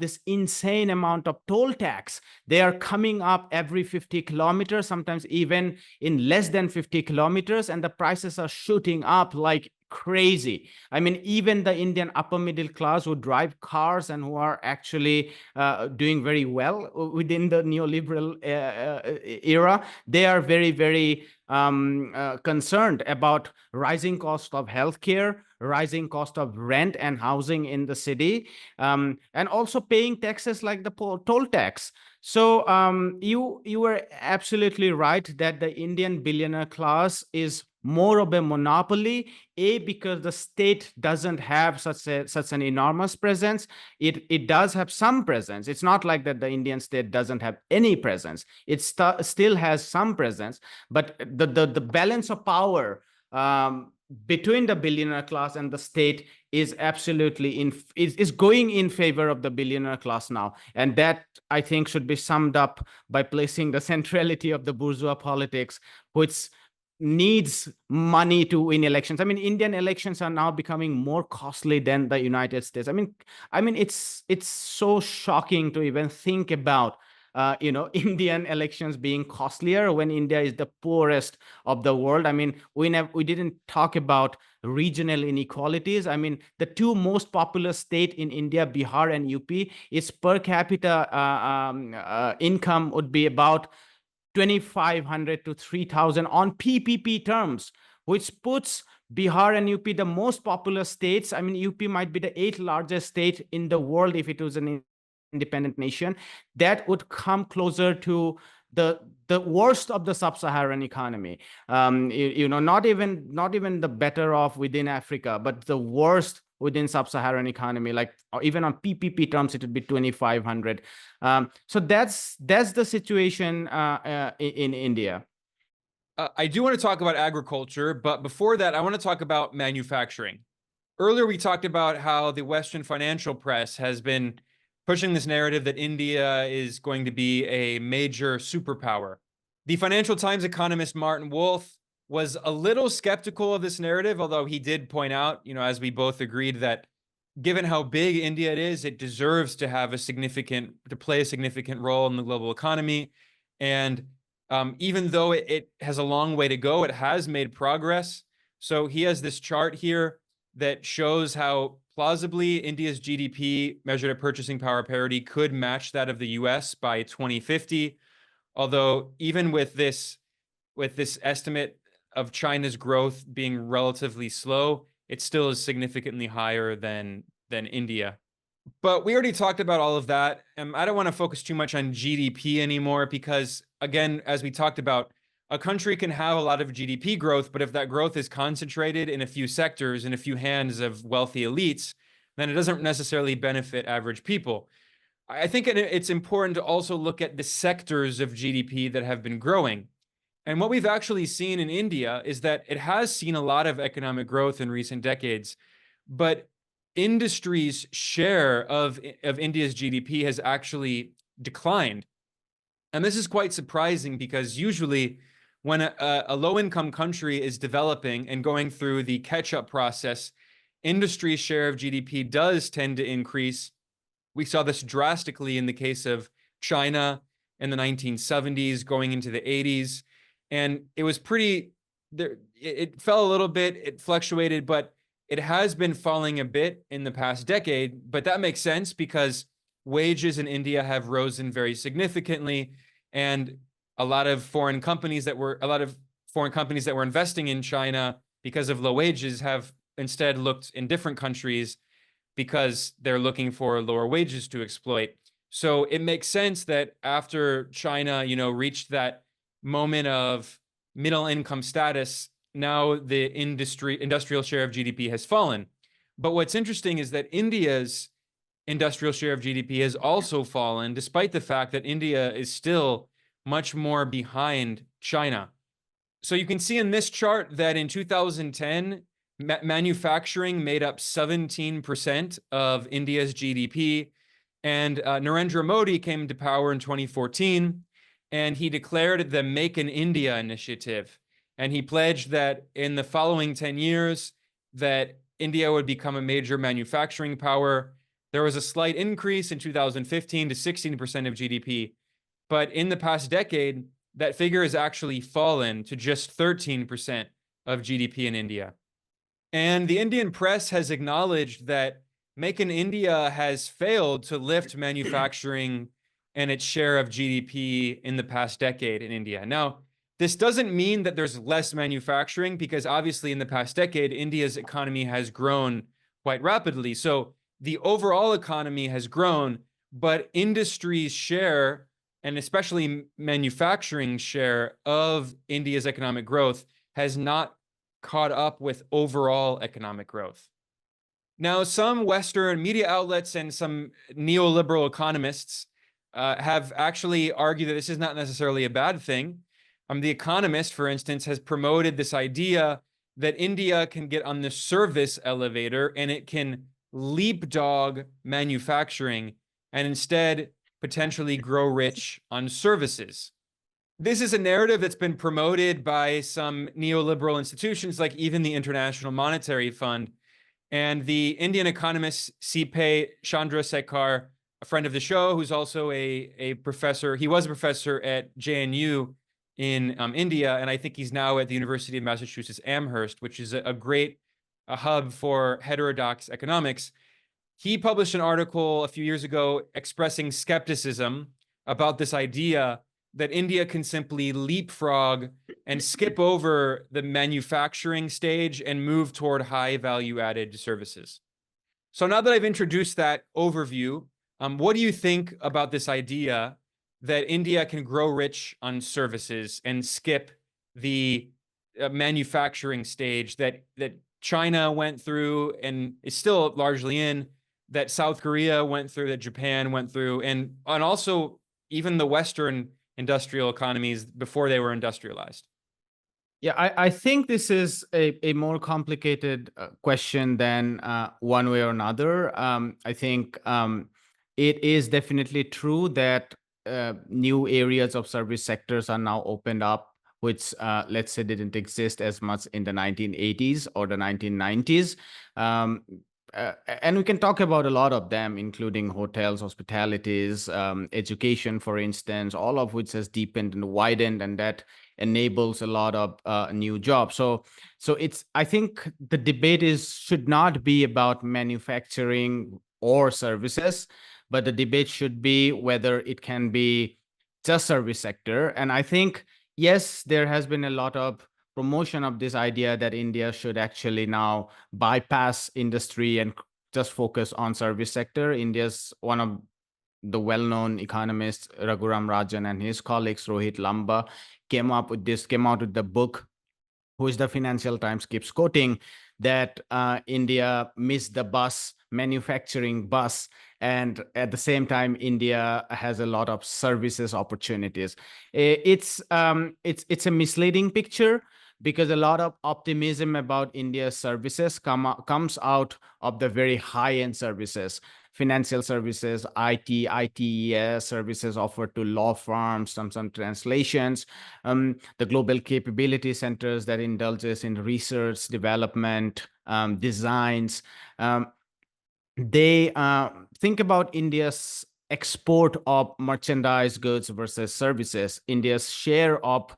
this insane amount of toll tax. They are coming up every 50 kilometers, sometimes even in less than 50 kilometers, and the prices are shooting up like crazy. I mean, even the Indian upper middle class who drive cars and who are actually doing very well within the neoliberal era, they are very, very concerned about rising cost of healthcare, rising cost of rent and housing in the city, and also paying taxes like the toll tax. So you were absolutely right that the Indian billionaire class is more of a monopoly, because the state doesn't have such an enormous presence. It does have some presence. It's not like that the Indian state doesn't have any presence. It still has some presence, but the balance of power between the billionaire class and the state is absolutely is going in favor of the billionaire class now. And that, I think, should be summed up by placing the centrality of the bourgeois politics, which needs money to win elections. I mean, Indian elections are now becoming more costly than the United States. I mean, it's so shocking to even think about Indian elections being costlier when India is the poorest of the world. I mean, we didn't talk about regional inequalities. I mean, the two most populous state in India, Bihar and UP, its per capita income would be about 2,500 to 3,000 on PPP terms, which puts Bihar and UP the most populous states. I mean, UP might be the 8th largest state in the world if it was an independent nation. That would come closer to the worst of the sub-Saharan economy. Not even the better off within Africa, but the worst within sub-Saharan economy, like even on PPP terms, it would be 2,500. So that's the situation in India.
I do want to talk about agriculture, but before that, I want to talk about manufacturing. Earlier, we talked about how the Western financial press has been pushing this narrative that India is going to be a major superpower. The Financial Times economist Martin Wolf was a little skeptical of this narrative, although he did point out, as we both agreed, that given how big India is, it deserves to play a significant role in the global economy. And even though it has a long way to go, it has made progress. So he has this chart here that shows how plausibly India's GDP measured at purchasing power parity could match that of the US by 2050. Although even with this estimate of China's growth being relatively slow, it still is significantly higher than India. But we already talked about all of that. I don't want to focus too much on GDP anymore because, again, as we talked about, a country can have a lot of GDP growth, but if that growth is concentrated in a few sectors, in a few hands of wealthy elites, then it doesn't necessarily benefit average people. I think it's important to also look at the sectors of GDP that have been growing. And what we've actually seen in India is that it has seen a lot of economic growth in recent decades, but industry's share of India's GDP has actually declined. And this is quite surprising because usually when a low-income country is developing and going through the catch-up process, industry's share of GDP does tend to increase. We saw this drastically in the case of China in the 1970s, going into the 80s. And it was pretty, it fell a little bit, it fluctuated, but it has been falling a bit in the past decade. But that makes sense because wages in India have risen very significantly. And a lot of foreign companies that were investing in China because of low wages have instead looked in different countries because they're looking for lower wages to exploit. So it makes sense that after China, reached that moment of middle income status, now the industrial share of GDP has fallen. But what's interesting is that India's industrial share of GDP has also fallen, despite the fact that India is still much more behind China. So you can see in this chart that in 2010, manufacturing made up 17% of India's GDP. And Narendra Modi came to power in 2014, and he declared the Make in India initiative. And he pledged that in the following 10 years, that India would become a major manufacturing power. There was a slight increase in 2015 to 16% of GDP. But in the past decade, that figure has actually fallen to just 13% of GDP in India. And the Indian press has acknowledged that Make in India has failed to lift manufacturing and its share of GDP in the past decade in India. Now, this doesn't mean that there's less manufacturing because obviously in the past decade, India's economy has grown quite rapidly. So the overall economy has grown, but industry's share, and especially manufacturing share of India's economic growth, has not caught up with overall economic growth. Now, some Western media outlets and some neoliberal economists have actually argued that this is not necessarily a bad thing. The Economist, for instance, has promoted this idea that India can get on the service elevator and it can leapdog manufacturing and instead potentially grow rich on services. This is a narrative that's been promoted by some neoliberal institutions, like even the International Monetary Fund. And the Indian economist C.P. Chandrasekhar, a friend of the show, who's also a professor, he was a professor at JNU in India, and I think he's now at the University of Massachusetts Amherst, which is a great hub for heterodox economics. He published an article a few years ago expressing skepticism about this idea that India can simply leapfrog and skip over the manufacturing stage and move toward high value added services. So now that I've introduced that overview, what do you think about this idea that India can grow rich on services and skip the manufacturing stage that China went through and is still largely in, that South Korea went through, that Japan went through, and also even the Western industrial economies before they were industrialized?
Yeah, I think this is a more complicated question than one way or another. I think it is definitely true that new areas of service sectors are now opened up, which let's say didn't exist as much in the 1980s or the 1990s. And we can talk about a lot of them, including hotels, hospitalities, education, for instance, all of which has deepened and widened, and that enables a lot of new jobs. So it's, I think the debate should not be about manufacturing or services, but the debate should be whether it can be just service sector. And I think, yes, there has been a lot of promotion of this idea that India should actually now bypass industry and just focus on service sector. India's one of the well-known economists, Raghuram Rajan, and his colleagues, Rohit Lamba, came out with the book, which the Financial Times keeps quoting, that India missed the manufacturing bus, and at the same time, India has a lot of services opportunities. It's a misleading picture, because a lot of optimism about India's services comes out of the very high-end services, financial services, ITES services offered to law firms, some translations, the global capability centers that indulges in research, development, designs. They think about India's export of merchandise, goods versus services. India's share of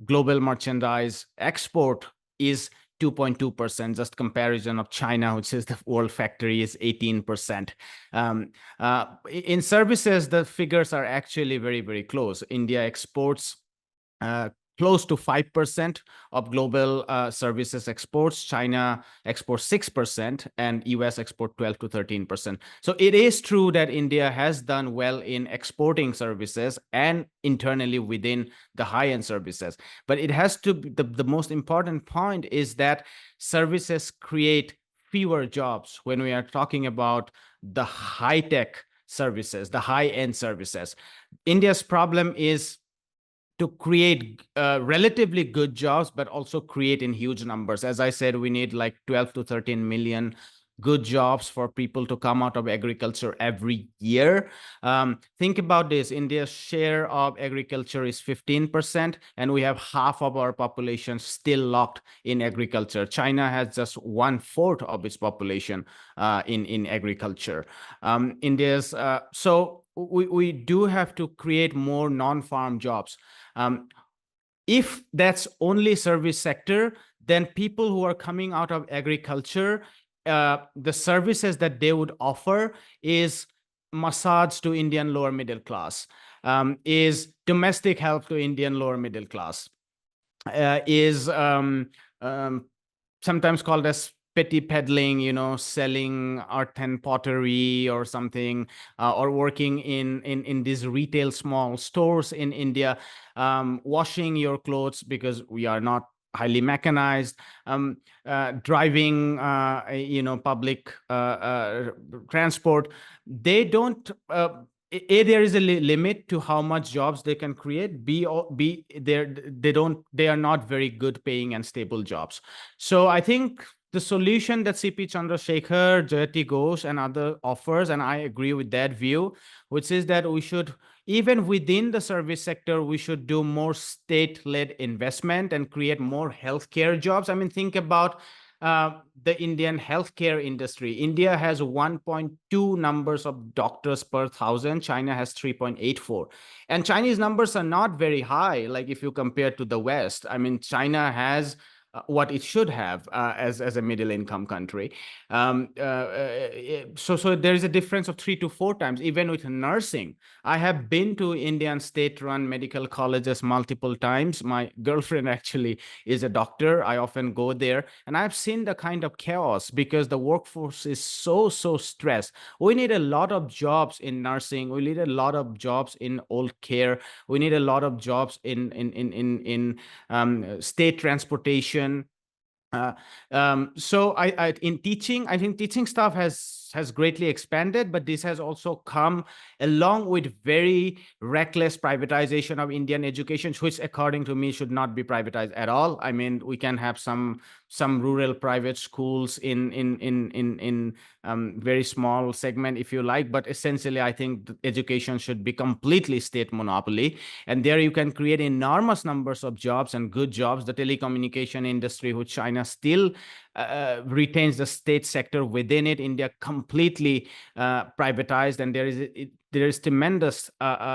global merchandise export is 2.2%. Just comparison of China, which is the world factory, is 18%. In services, the figures are actually very, very close. India exports close to 5% of global services exports. China exports 6%, and US export 12 to 13%. So it is true that India has done well in exporting services and internally within the high-end services. But it has to be, the most important point is that services create fewer jobs when we are talking about the high-tech services, the high-end services. India's problem is to create relatively good jobs, but also create in huge numbers. As I said, we need like 12 to 13 million good jobs for people to come out of agriculture every year. Think about this. India's share of agriculture is 15%, and we have half of our population still locked in agriculture. China has just 1/4 of its population in agriculture. So we do have to create more non-farm jobs. If that's only service sector, then people who are coming out of agriculture, the services that they would offer is massage to Indian lower middle class, is domestic help to Indian lower middle class, is sometimes called as petty peddling, selling art and pottery or something, or working in these retail small stores in India, washing your clothes because we are not highly mechanized, driving, public transport. They don't. There is a limit to how much jobs they can create. They are not very good paying and stable jobs. So I think the solution that C.P. Chandrasekhar, Jayati Ghosh, and other offers, and I agree with that view, which is that we should, even within the service sector, we should do more state-led investment and create more healthcare jobs. I mean, think about the Indian healthcare industry. India has 1.2 numbers of doctors per 1,000. China has 3.84. And Chinese numbers are not very high, like if you compare to the West. I mean, China has what it should have as a middle income country. So there is a difference of 3 to 4 times, even with nursing. I have been to Indian state-run medical colleges multiple times. My girlfriend actually is a doctor. I often go there, and I've seen the kind of chaos because the workforce is so stressed. We need a lot of jobs in nursing. We need a lot of jobs in old care. We need a lot of jobs in state transportation. So in teaching, I think teaching staff has greatly expanded, but this has also come along with very reckless privatization of Indian education, which according to me should not be privatized at all. I mean, we can have some rural private schools in very small segment if you like, but essentially I think education should be completely state monopoly, and there you can create enormous numbers of jobs and good jobs. The telecommunication industry, which China still retains the state sector within it, India completely privatized, and there is tremendous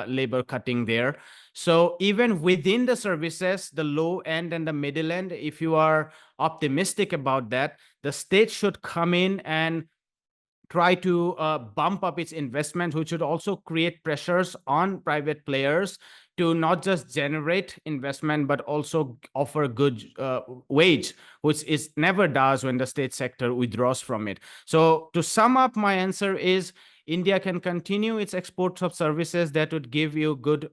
labor cutting there. So even within the services, the low end and the middle end, if you are optimistic about that, the state should come in and try to bump up its investment, which should also create pressures on private players to not just generate investment, but also offer good wage, which is never does when the state sector withdraws from it. So to sum up, my answer is India can continue its exports of services that would give you good,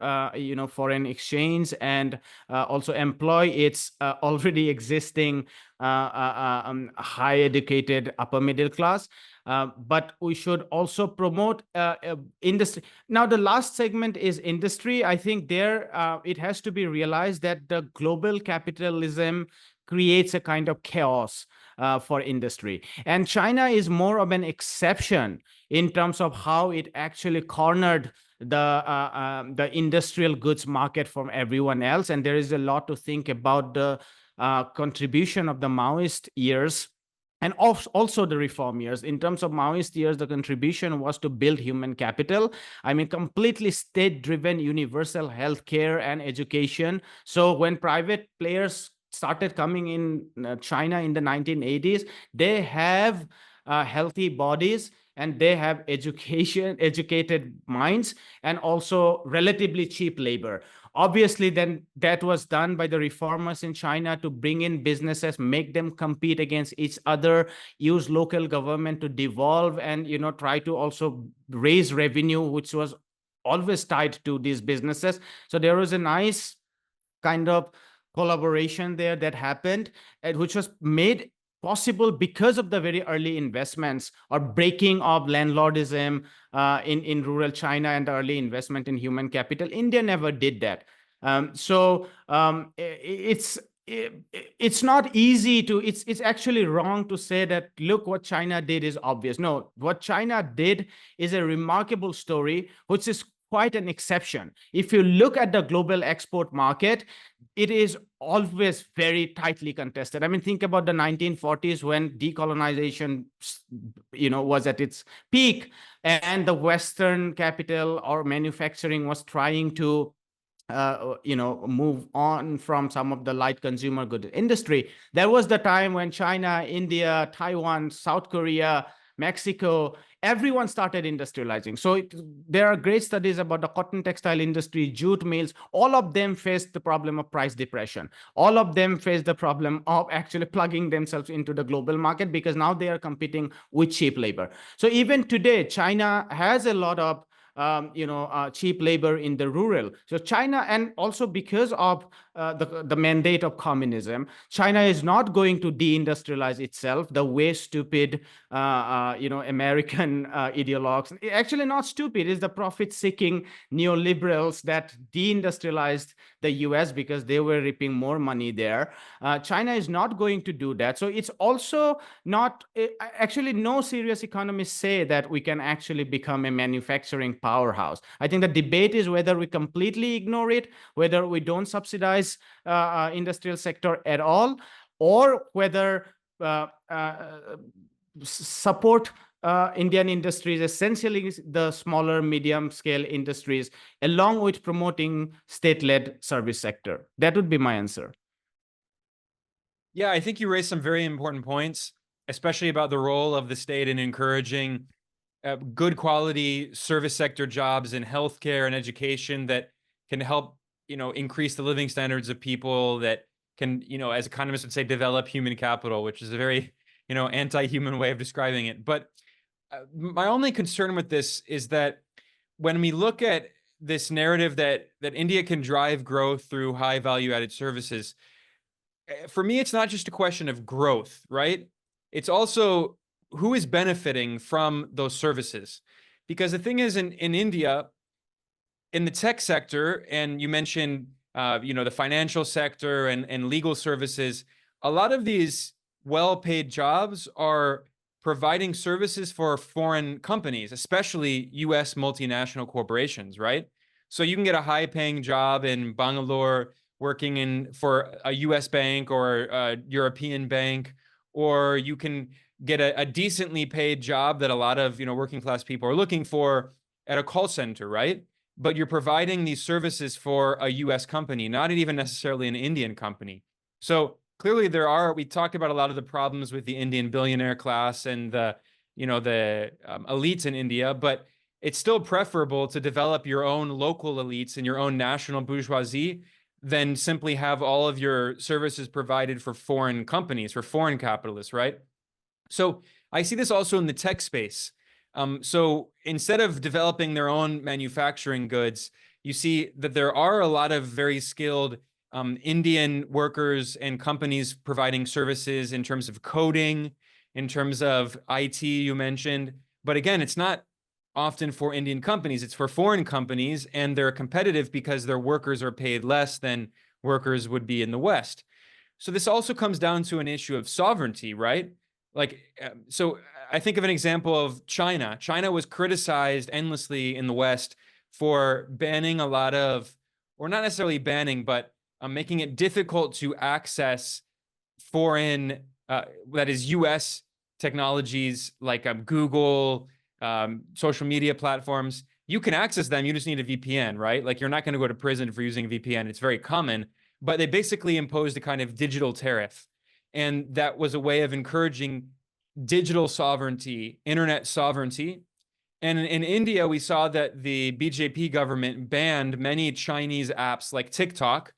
foreign exchange, and also employ its already existing high educated upper middle class. But we should also promote industry. Now, the last segment is industry. I think there it has to be realized that the global capitalism creates a kind of chaos for industry. And China is more of an exception in terms of how it actually cornered the industrial goods market from everyone else. And there is a lot to think about the contribution of the Maoist years and also the reform years. In terms of Maoist years, the contribution was to build human capital. I mean, completely state-driven universal healthcare and education. So when private players started coming in China in the 1980s, they have healthy bodies, and they have educated minds, and also relatively cheap labor. Obviously, then that was done by the reformers in China to bring in businesses, make them compete against each other, use local government to devolve, and try to also raise revenue, which was always tied to these businesses. So there was a nice kind of collaboration there that happened, and which was made possible because of the very early investments or breaking of landlordism in rural China and the early investment in human capital. India never did that. It's not easy to, it's actually wrong to say that, look, what China did is obvious. No, what China did is a remarkable story, which is quite an exception. If you look at the global export market, it is always very tightly contested. I mean, think about the 1940s when decolonization, was at its peak, and the Western capital or manufacturing was trying to move on from some of the light consumer good industry. There was the time when China, India, Taiwan, South Korea, Mexico, everyone started industrializing. So there are great studies about the cotton textile industry, jute mills. All of them faced the problem of price depression. All of them faced the problem of actually plugging themselves into the global market, because now they are competing with cheap labor. So even today, China has a lot of cheap labor in the rural. So China, and also because of the mandate of communism, China is not going to deindustrialize itself the way stupid, American ideologues, actually not stupid, is the profit-seeking neoliberals that deindustrialized the US because they were reaping more money there. China is not going to do that. So it's also not, actually no serious economists say that we can actually become a manufacturing powerhouse. I think the debate is whether we completely ignore it, whether we don't subsidize industrial sector at all, or whether support Indian industries, essentially the smaller, medium-scale industries, along with promoting state-led service sector. That would be my answer.
Yeah, I think you raised some very important points, especially about the role of the state in encouraging good quality service sector jobs in healthcare and education that can help, increase the living standards of people, that can, as economists would say, develop human capital, which is a very, anti-human way of describing it. But my only concern with this is that when we look at this narrative that India can drive growth through high value-added services, for me, it's not just a question of growth, right? It's also who is benefiting from those services. Because the thing is, in India, in the tech sector, and you mentioned, the financial sector and legal services, a lot of these well-paid jobs are providing services for foreign companies, especially US multinational corporations, right? So you can get a high-paying job in Bangalore working for a US bank or a European bank, or you can get a decently paid job that a lot of working class people are looking for at a call center, right? But you're providing these services for a US company, not even necessarily an Indian company. So clearly we talked about a lot of the problems with the Indian billionaire class and the elites in India, but it's still preferable to develop your own local elites and your own national bourgeoisie than simply have all of your services provided for foreign companies, for foreign capitalists, right? So I see this also in the tech space. So instead of developing their own manufacturing goods, you see that there are a lot of very skilled Indian workers and companies providing services in terms of coding, in terms of IT, you mentioned. But again, it's not often for Indian companies, it's for foreign companies, and they're competitive because their workers are paid less than workers would be in the West. So this also comes down to an issue of sovereignty, right? Like, so I think of an example of China. China was criticized endlessly in the West for banning a lot of, or not necessarily banning, but making it difficult to access foreign, that is US technologies like Google, social media platforms. You can access them, you just need a VPN, right? Like, you're not going to go to prison for using a VPN. It's very common, but they basically imposed a kind of digital tariff. And that was a way of encouraging digital sovereignty, internet sovereignty. And in India, we saw that the BJP government banned many Chinese apps like TikTok.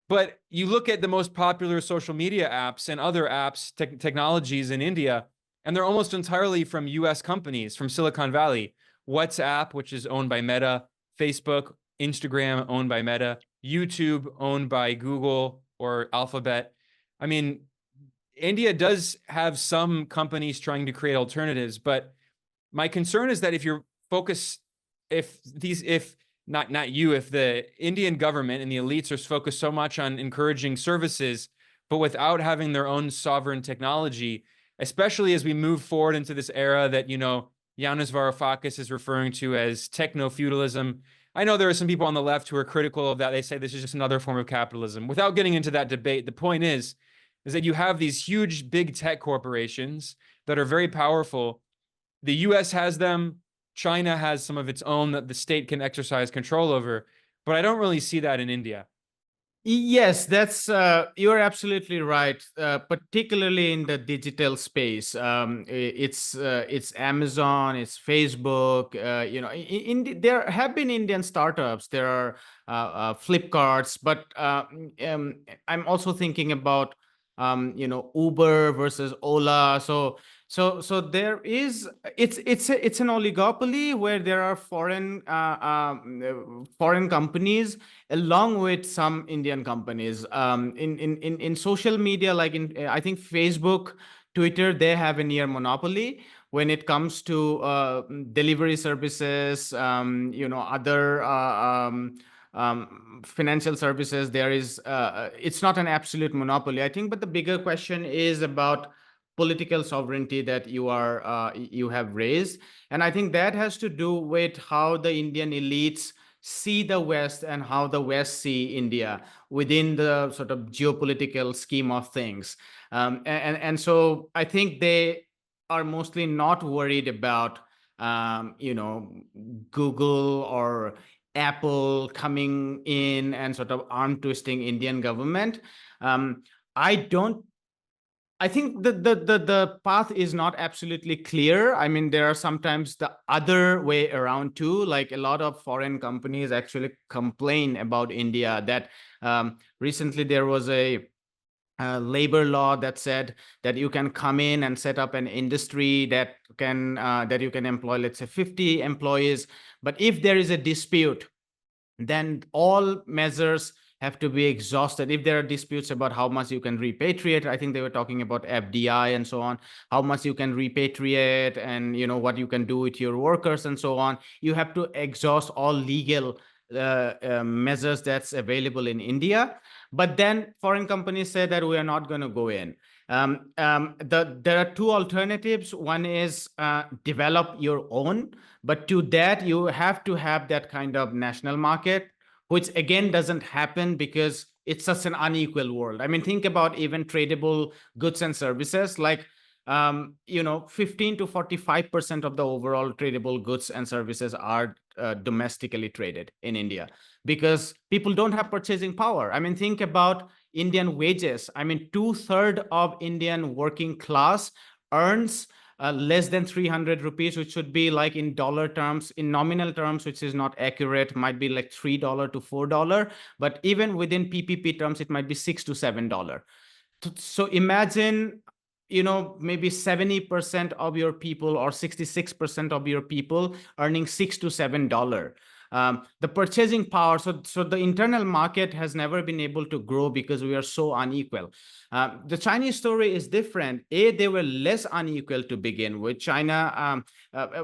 But you look at the most popular social media apps and other apps, technologies in India, and they're almost entirely from US companies, from Silicon Valley. WhatsApp, which is owned by Meta, Facebook, Instagram, owned by Meta, YouTube, owned by Google or Alphabet. I mean, India does have some companies trying to create alternatives, but my concern is that if you're focused, if not you, if the Indian government and the elites are focused so much on encouraging services, but without having their own sovereign technology, especially as we move forward into this era that, Yanis Varoufakis is referring to as techno-feudalism. I know there are some people on the left who are critical of that. They say this is just another form of capitalism. Without getting into that debate, the point is that you have these huge big tech corporations that are very powerful. The US has them. China has some of its own that the state can exercise control over, but I don't really see that in India.
Yes, that's you're absolutely right. Particularly in the digital space, it's Amazon, it's Facebook. There have been Indian startups. There are Flipkarts, but I'm also thinking about Uber versus Ola. So there is it's an oligopoly where there are foreign companies along with some Indian companies. In social media, like I think Facebook, Twitter, they have a near monopoly when it comes to delivery services, other financial services. There is it's not an absolute monopoly, I think, but the bigger question is about political sovereignty that you have raised, and I think that has to do with how the Indian elites see the West and how the West see India within the sort of geopolitical scheme of things. So I think they are mostly not worried about Google or Apple coming in and sort of arm twisting Indian government. I don't I think the path is not absolutely clear. I mean, there are sometimes the other way around too. Like, a lot of foreign companies actually complain about India. That recently there was a labor law that said that you can come in and set up an industry that you can employ, let's say, 50 employees. But if there is a dispute, then all measures have to be exhausted. If there are disputes about how much you can repatriate, I think they were talking about FDI and so on, how much you can repatriate and what you can do with your workers and so on. You have to exhaust all legal measures that's available in India. But then foreign companies say that we are not going to go in. There are two alternatives. One is develop your own, but to that you have to have that kind of national market, which again doesn't happen because it's such an unequal world. I mean, think about even tradable goods and services, like 15 to 45% of the overall tradable goods and services are domestically traded in India because people don't have purchasing power. I mean, think about Indian wages. I mean, 2/3 of Indian working class earns less than 300 rupees, which should be like in dollar terms, in nominal terms, which is not accurate, might be like $3 to $4. But even within PPP terms, it might be $6 to $7. So imagine, maybe 70% of your people or 66% of your people earning $6 to $7. The purchasing power, so the internal market has never been able to grow because we are so unequal. The Chinese story is different. They were less unequal to begin with. China,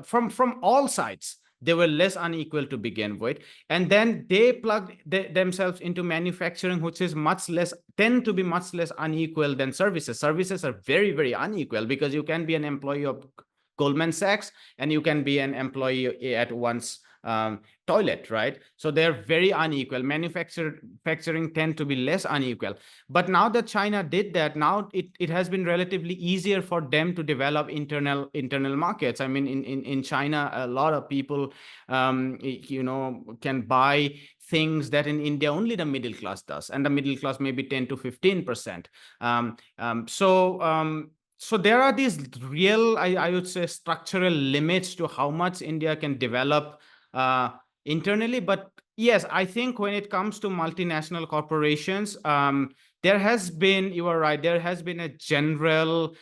from all sides, they were less unequal to begin with, and then they plugged themselves into manufacturing, which is tend to be much less unequal than services. Services are very, very unequal because you can be an employee of Goldman Sachs and you can be an employee at one's toilet, right? So they're very unequal. Manufacturing tend to be less unequal. But now that China did that, now it has been relatively easier for them to develop internal markets. I mean, in China, a lot of people, can buy things that in India only the middle class does, and the middle class maybe 10 to 15%. So there are these real, I would say, structural limits to how much India can develop internally. But yes, I think when it comes to multinational corporations, there has been, you are right, there has been a general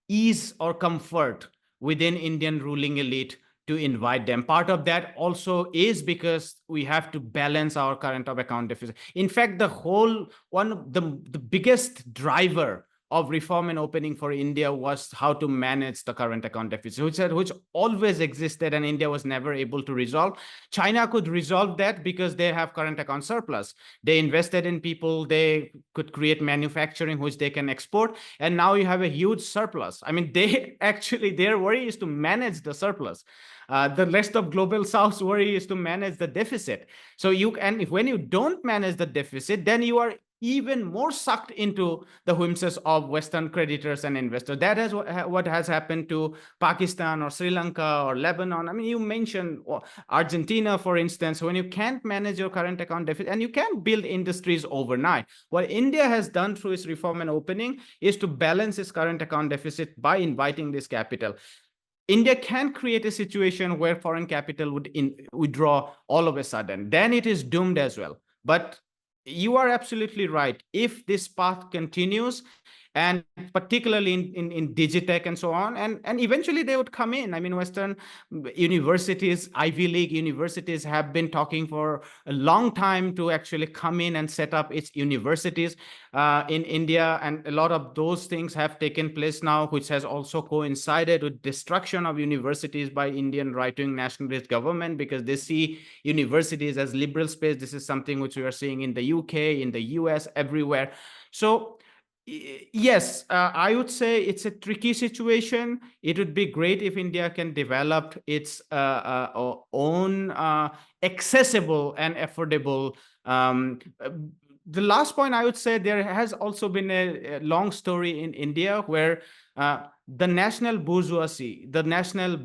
ease or comfort within Indian ruling elite to invite them. Part of that also is because we have to balance our current account deficit. In fact, one of the biggest driver of reform and opening for India was how to manage the current account deficit, which always existed and India was never able to resolve. China could resolve that because they have current account surplus. They invested in people, they could create manufacturing, which they can export. And now you have a huge surplus. I mean, their worry is to manage the surplus. The rest of global South's worry is to manage the deficit. So when you don't manage the deficit, then you are even more sucked into the whims of Western creditors and investors. That is what has happened to Pakistan or Sri Lanka or Lebanon. I mean, you mentioned Argentina, for instance. When you can't manage your current account deficit and you can't build industries overnight, what India has done through its reform and opening is to balance its current account deficit by inviting this capital. India can create a situation where foreign capital would withdraw all of a sudden. Then it is doomed as well. But you are absolutely right. If this path continues, and particularly in digitech and so on, and eventually they would come in. I mean, Western universities, Ivy League universities have been talking for a long time to actually come in and set up its universities in India, and a lot of those things have taken place now, which has also coincided with destruction of universities by Indian right-wing nationalist government, because they see universities as liberal space. This is something which we are seeing in the UK, in the US, everywhere. So yes, I would say it's a tricky situation. It would be great if India can develop its own accessible and affordable. The last point I would say, there has also been a long story in India where the national bourgeoisie, the national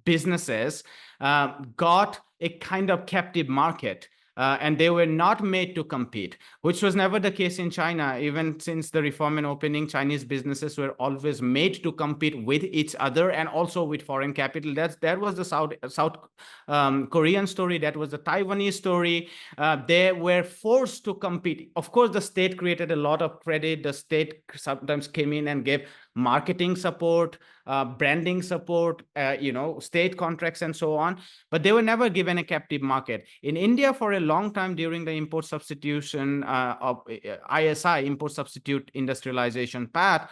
businesses got a kind of captive market. And they were not made to compete, which was never the case in China. Even since the reform and opening, Chinese businesses were always made to compete with each other and also with foreign capital. That was the South Korean story. That was the Taiwanese story. They were forced to compete. Of course, the state created a lot of credit. The state sometimes came in and gave marketing support, branding support, state contracts and so on, but they were never given a captive market. In India, for a long time during the import substitution of ISI, import substitute industrialization path,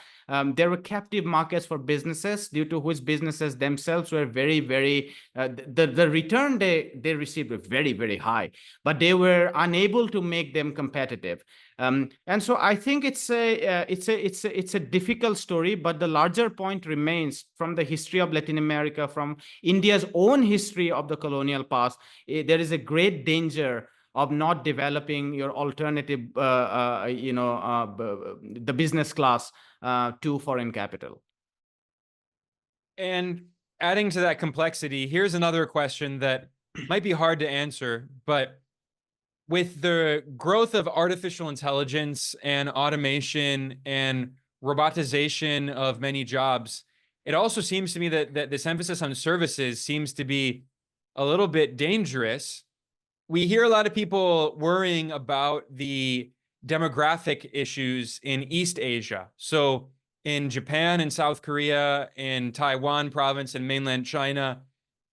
there were captive markets for businesses, due to which businesses themselves were very, very, the return they received was very, very high, but they were unable to make them competitive. And so I think it's a difficult story, but the larger point remains from the history of Latin America, from India's own history of the colonial past. There is a great danger of not developing your alternative, the business class to foreign capital.
And adding to that complexity, here's another question that might be hard to answer, but with the growth of artificial intelligence and automation and robotization of many jobs, it also seems to me that this emphasis on services seems to be a little bit dangerous. We hear a lot of people worrying about the demographic issues in East Asia. So in Japan and South Korea, in Taiwan province and mainland China,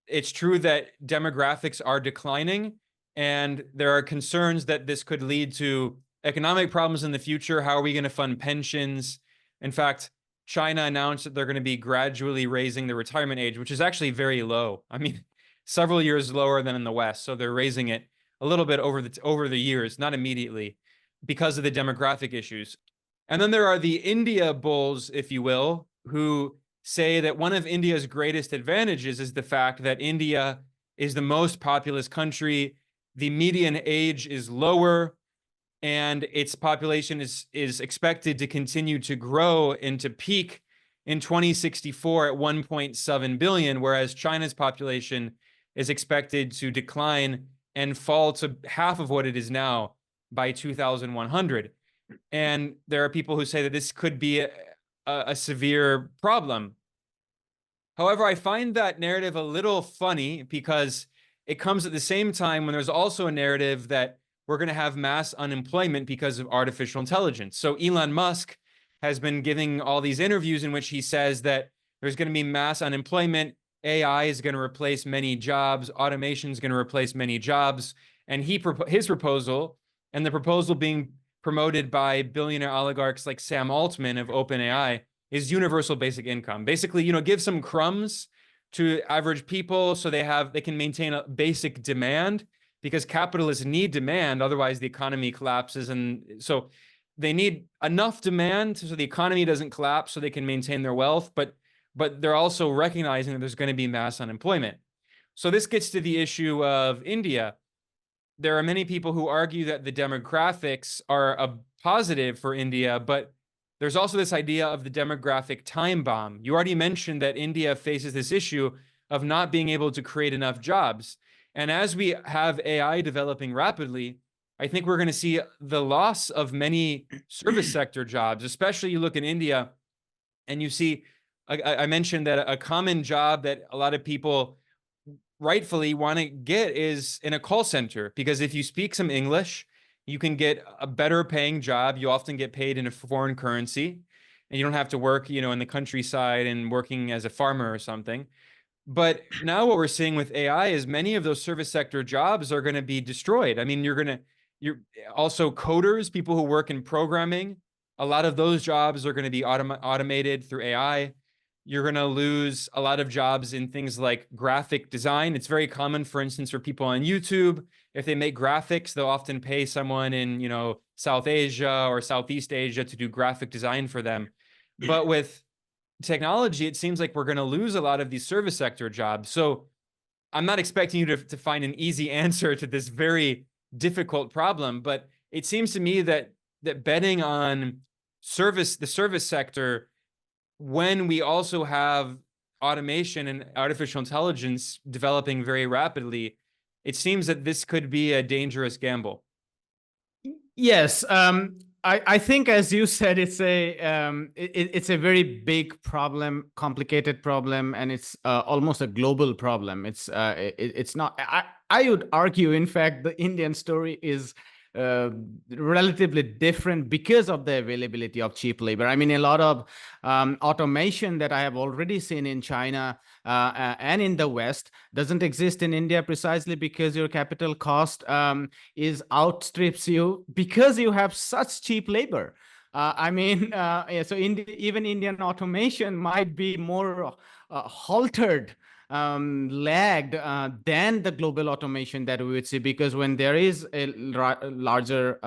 it's true that demographics are declining, and there are concerns that this could lead to economic problems in the future. How are we going to fund pensions? In fact, China announced that they're going to be gradually raising the retirement age, which is actually very low. I mean, several years lower than in the West. So they're raising it a little bit over the years, not immediately, because of the demographic issues. And then there are the India bulls, if you will, who say that one of India's greatest advantages is the fact that India is the most populous country. The median age is lower, and its population is expected to continue to grow and to peak in 2064 at 1.7 billion, whereas China's population is expected to decline and fall to half of what it is now by 2100. And there are people who say that this could be a severe problem. However, I find that narrative a little funny because it comes at the same time when there's also a narrative that we're going to have mass unemployment because of artificial intelligence. So Elon Musk has been giving all these interviews in which he says that there's going to be mass unemployment. AI is going to replace many jobs. Automation is going to replace many jobs. And his proposal, and the proposal being promoted by billionaire oligarchs like Sam Altman of OpenAI, is universal basic income. Basically, give some crumbs to average people so they can maintain a basic demand, because capitalists need demand, otherwise the economy collapses. And so they need enough demand so the economy doesn't collapse so they can maintain their wealth, but they're also recognizing that there's going to be mass unemployment. So this gets to the issue of India. There are many people who argue that the demographics are a positive for India, but there's also this idea of the demographic time bomb. You already mentioned that India faces this issue of not being able to create enough jobs. And as we have AI developing rapidly, I think we're going to see the loss of many service sector jobs, especially you look in India and you see, I mentioned that a common job that a lot of people rightfully want to get is in a call center, because if you speak some English, you can get a better paying job. You often get paid in a foreign currency, and you don't have to work, in the countryside and working as a farmer or something. But now what we're seeing with AI is many of those service sector jobs are going to be destroyed. I mean, you're also coders, people who work in programming. A lot of those jobs are going to be automated through AI. You're going to lose a lot of jobs in things like graphic design. It's very common, for instance, for people on YouTube, if they make graphics, they'll often pay someone in, South Asia or Southeast Asia to do graphic design for them. But with technology, it seems like we're going to lose a lot of these service sector jobs. So I'm not expecting you to find an easy answer to this very difficult problem, but it seems to me that betting on the service sector, when we also have automation and artificial intelligence developing very rapidly, it seems that this could be a dangerous gamble.
Yes, I think, as you said, it's a very big problem, complicated problem, and it's almost a global problem. It's not. I would argue, in fact, the Indian story is relatively different because of the availability of cheap labor. I mean, a lot of automation that I have already seen in China and in the West doesn't exist in India, precisely because your capital cost outstrips you because you have such cheap labor. So even Indian automation might be more haltered, lagged than the global automation that we would see, because when there is a larger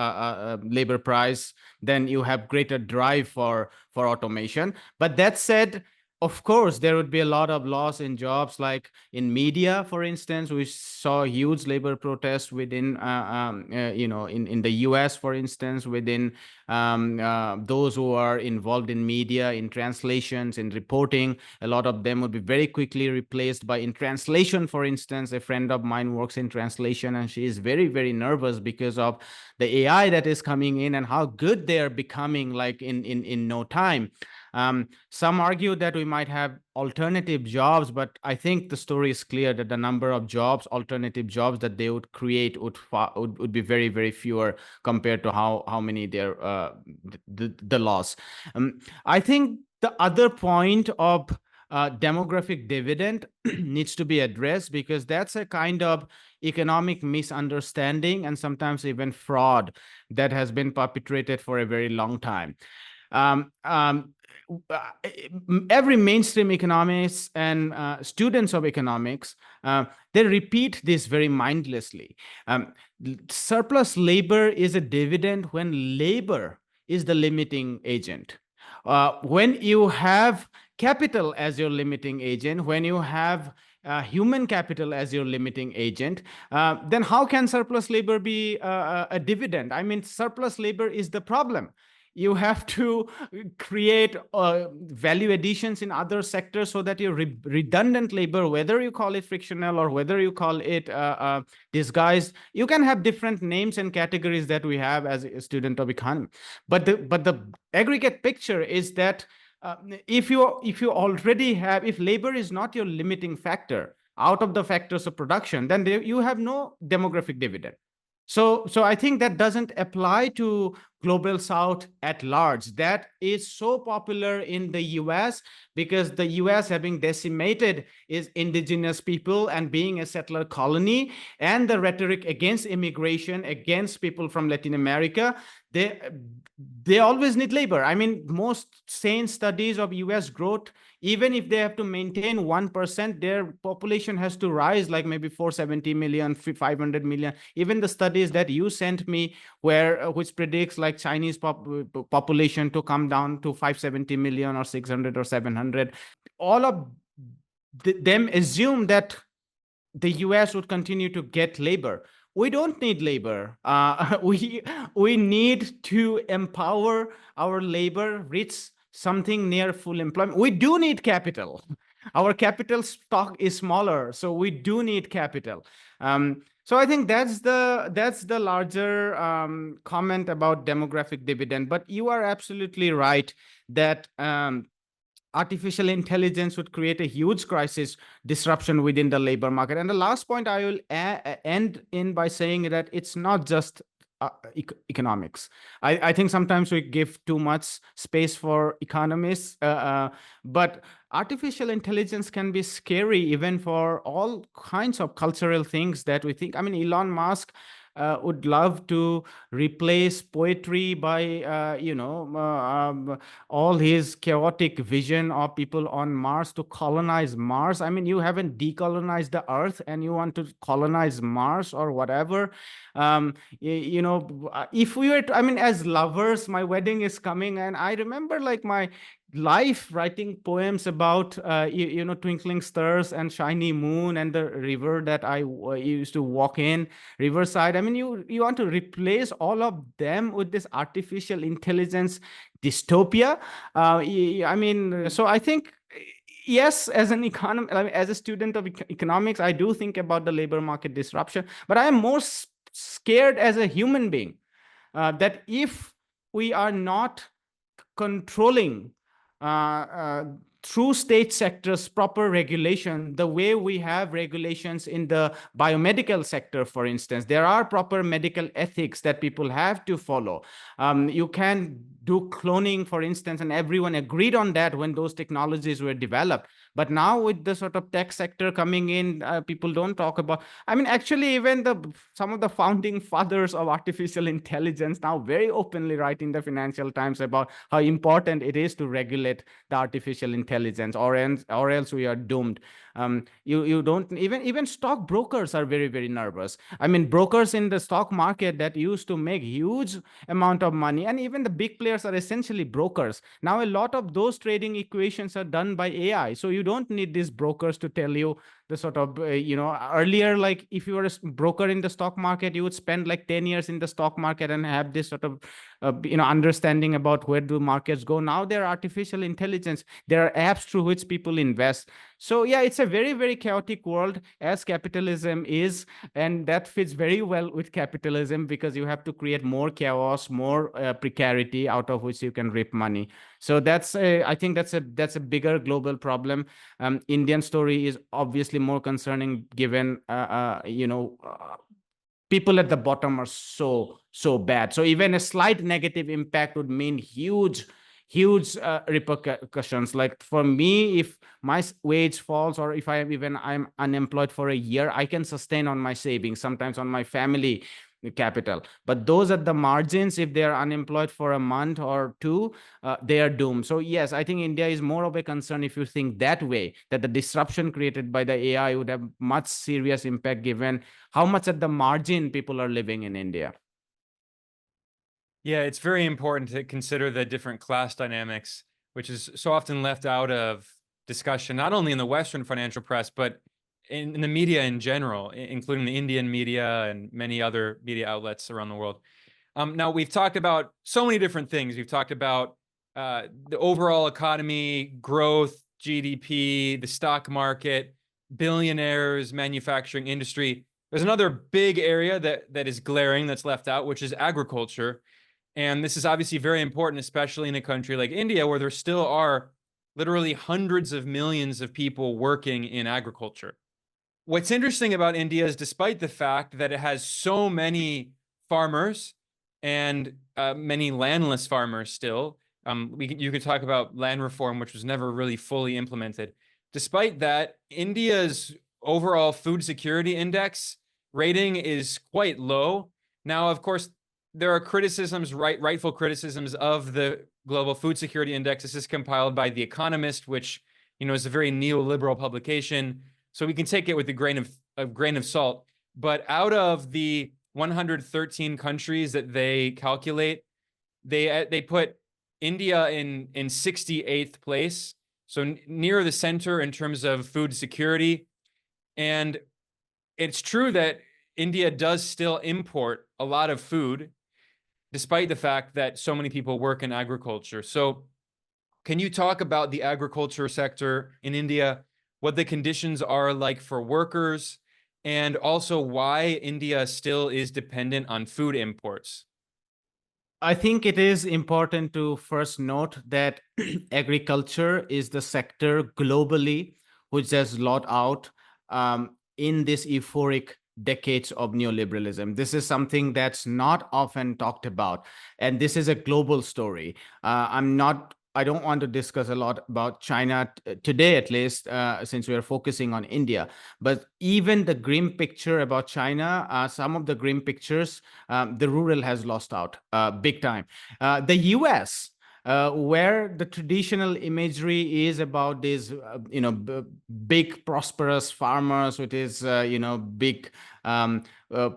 labor price, then you have greater drive for automation. But that said, of course, there would be a lot of loss in jobs, like in media, for instance. We saw huge labor protests within, in the US, for instance, within those who are involved in media, in translations, in reporting. A lot of them would be very quickly replaced by in translation. For instance, a friend of mine works in translation, and she is very, very nervous because of the AI that is coming in and how good they are becoming, like in no time. Some argue that we might have alternative jobs, but I think the story is clear that the number of jobs, alternative jobs that they would create would be very, very fewer compared to how many there the loss. I think the other point of demographic dividend needs to be addressed, because that's a kind of economic misunderstanding and sometimes even fraud that has been perpetrated for a very long time. Every mainstream economists and students of economics, they repeat this very mindlessly. Surplus labor is a dividend when labor is the limiting agent. When you have capital as your limiting agent, when you have human capital as your limiting agent, then how can surplus labor be a dividend? I mean, surplus labor is the problem. You have to create value additions in other sectors so that your redundant labor, whether you call it frictional or whether you call it disguised, you can have different names and categories that we have as a student of economy. But the aggregate picture is that if you already have, if labor is not your limiting factor out of the factors of production, then you have no demographic dividend. So I think that doesn't apply to global south at large. That is so popular in the US because the US, having decimated its indigenous people and being a settler colony, and the rhetoric against immigration, against people from Latin America, they always need labor. I mean, most sane studies of US growth, even if they have to maintain 1%, their population has to rise like maybe 470 million, 500 million. Even the studies that you sent me, which predicts like Chinese population to come down to 570 million or 600 or 700, all of them assume that the US would continue to get labor. We don't need labor. We need to empower our labor, reach something near full employment. We do need capital. Our capital stock is smaller, so we do need capital. So I think that's the larger comment about demographic dividend. But you are absolutely right that artificial intelligence would create a huge crisis disruption within the labor market. And the last point I will end in by saying that it's not just economics. I think sometimes we give too much space for economists, but artificial intelligence can be scary even for all kinds of cultural things that we think. I mean, Elon Musk would love to replace poetry by, all his chaotic vision of people on Mars to colonize Mars. I mean, you haven't decolonized the Earth and you want to colonize Mars or whatever. If we were to, I mean, as lovers, my wedding is coming, and I remember like my life writing poems about twinkling stars and shiny moon and the river that I used to walk in, Riverside. I mean, you want to replace all of them with this artificial intelligence dystopia. So I think, yes, as an economist, as a student of economics, I do think about the labor market disruption, but I am more scared as a human being that if we are not controlling through state sectors proper regulation, the way we have regulations in the biomedical sector, for instance, there are proper medical ethics that people have to follow. You can do cloning, for instance, and everyone agreed on that when those technologies were developed. But now with the sort of tech sector coming in, people don't talk about, I mean, actually, even some of the founding fathers of artificial intelligence now very openly write in the Financial Times about how important it is to regulate the artificial intelligence, or else we are doomed. You don't, even stockbrokers are very, very nervous. I mean, brokers in the stock market that used to make huge amount of money, and even the big players are essentially brokers. Now, a lot of those trading equations are done by AI. So you don't need these brokers to tell you the sort of, earlier, like if you were a broker in the stock market, you would spend like 10 years in the stock market and have this sort of, understanding about where do markets go. Now there are artificial intelligence. There are apps through which people invest. So yeah, it's a very, very chaotic world as capitalism is, and that fits very well with capitalism because you have to create more chaos, more precarity out of which you can reap money. So I think that's a bigger global problem. Indian story is obviously more concerning given people at the bottom are so bad. So even a slight negative impact would mean huge repercussions. Like for me, if my wage falls, or if I'm unemployed for a year, I can sustain on my savings, sometimes on my family capital. But those at the margins, if they are unemployed for a month or two, they are doomed. So yes, I think India is more of a concern if you think that way, that the disruption created by the AI would have much serious impact given how much at the margin people are living in India.
Yeah, it's very important to consider the different class dynamics, which is so often left out of discussion, not only in the Western financial press, but in the media in general, including the Indian media and many other media outlets around the world. Now, we've talked about so many different things. We've talked about the overall economy, growth, GDP, the stock market, billionaires, manufacturing industry. There's another big area that is glaring that's left out, which is agriculture. And this is obviously very important, especially in a country like India, where there still are literally hundreds of millions of people working in agriculture. What's interesting about India is despite the fact that it has so many farmers and many landless farmers still, you could talk about land reform, which was never really fully implemented. Despite that, India's overall food security index rating is quite low. Now, of course, there are criticisms, rightful criticisms of the Global Food Security Index. This is compiled by The Economist, which is a very neoliberal publication. So we can take it with a grain of salt. But out of the 113 countries that they calculate, they put India in 68th place, so near the center in terms of food security. And it's true that India does still import a lot of food, despite the fact that so many people work in agriculture. So can you talk about the agriculture sector in India, what the conditions are like for workers, and also why India still is dependent on food imports?
I think it is important to first note that agriculture is the sector globally which has lot out in this euphoric decades of neoliberalism. This is something that's not often talked about, and this is a global story. I don't want to discuss a lot about China today, at least, since we are focusing on India. But even the grim picture about China, some of the grim pictures, the rural has lost out big time. The US, where the traditional imagery is about these, big prosperous farmers with his, big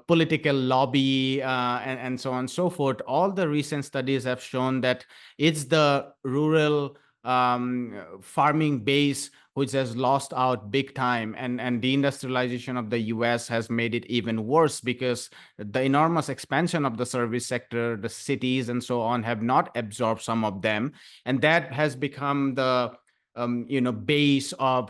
political lobby and so on and so forth. All the recent studies have shown that it's the rural farming base which has lost out big time, and the industrialization of the US has made it even worse because the enormous expansion of the service sector, the cities and so on have not absorbed some of them, and that has become the base of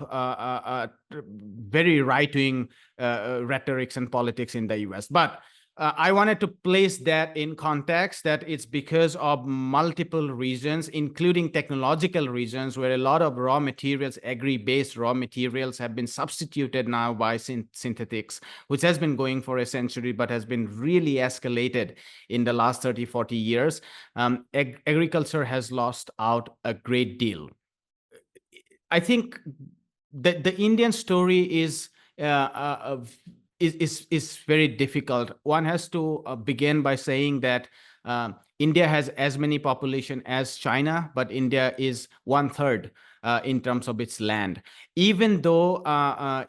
very right-wing rhetorics and politics in the US. But I wanted to place that in context, that it's because of multiple reasons, including technological reasons, where a lot of raw materials, agri-based raw materials, have been substituted now by synthetics, which has been going for a century, but has been really escalated in the last 30, 40 years. Agriculture has lost out a great deal. I think that the Indian story is very difficult. One has to begin by saying that India has as many population as China, but India is 1/3 in terms of its land. Even though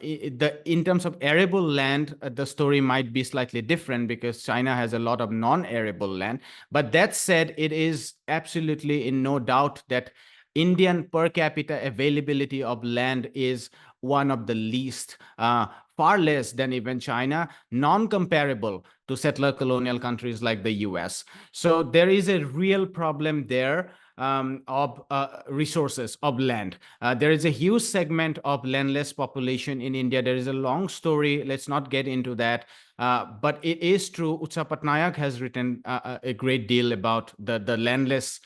in terms of arable land, the story might be slightly different because China has a lot of non-arable land. But that said, it is absolutely in no doubt that Indian per capita availability of land is one of the least, far less than even China, non-comparable to settler colonial countries like the US. So there is a real problem there. of resources of land. There is a huge segment of landless population in India. There is a long story. Let's not get into that. But it is true. Utsa Patnaik has written a great deal about the landless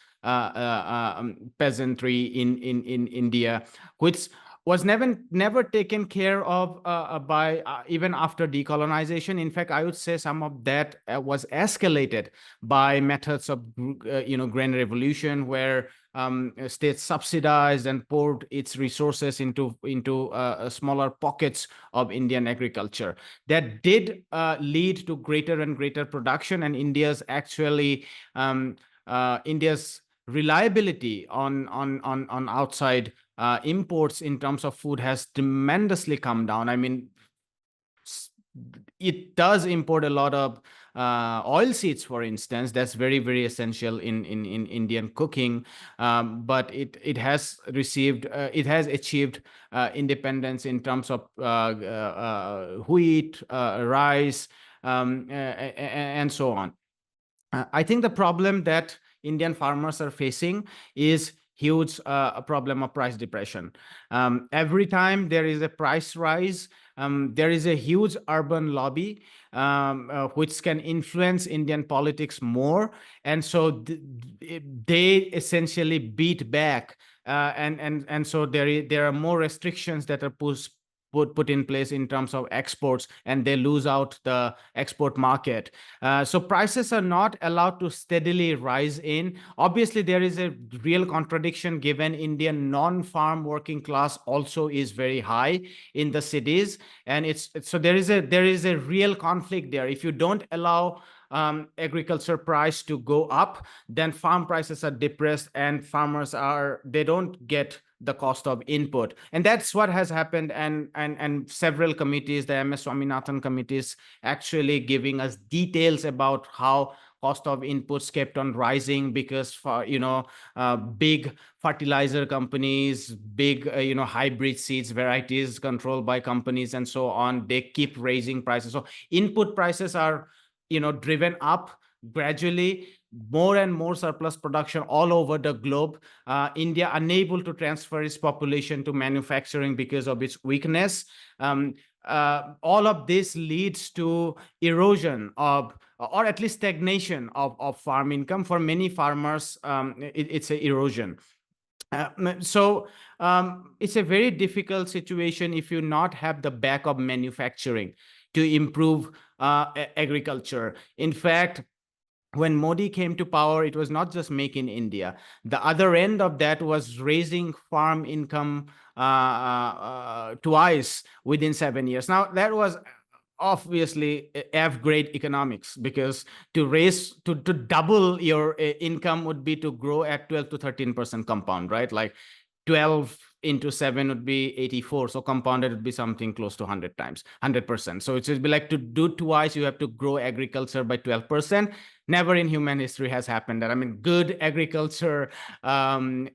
peasantry in India, which was never taken care of by even after decolonization. In fact, I would say some of that was escalated by methods of grain revolution, where states subsidized and poured its resources into smaller pockets of Indian agriculture. That did lead to greater and greater production, and India's reliability on outside imports in terms of food has tremendously come down. I mean, it does import a lot of oil seeds, for instance. That's very, very essential in Indian cooking. But it has achieved independence in terms of wheat, rice, and so on. I think the problem that Indian farmers are facing is huge problem of price depression. Every time there is a price rise, there is a huge urban lobby which can influence Indian politics more, and so they essentially beat back, and so there are more restrictions that are put in place in terms of exports, and they lose out the export market. So prices are not allowed to steadily rise in. Obviously, there is a real contradiction given Indian non-farm working class also is very high in the cities, and so there is a real conflict there. If you don't allow agriculture price to go up, then farm prices are depressed, and farmers they don't get the cost of input. And that's what has happened. And several committees, the MS Swaminathan committees, actually giving us details about how cost of inputs kept on rising because for big fertilizer companies, big hybrid seeds varieties controlled by companies and so on, they keep raising prices. So input prices are driven up gradually. More and more surplus production all over the globe. India unable to transfer its population to manufacturing because of its weakness. All of this leads to erosion of, or at least stagnation of farm income. For many farmers, it's an erosion. So it's a very difficult situation if you not have the back of manufacturing to improve agriculture. In fact, when Modi came to power, it was not just Make in India. The other end of that was raising farm income twice within 7 years. Now, that was obviously F-grade economics, because to double your income would be to grow at 12 to 13% compound, right? Like 12 into 7 would be 84. So compounded would be something close to 100 times, 100%. So it would be like to do twice, you have to grow agriculture by 12%. Never in human history has happened that. I mean, good agriculture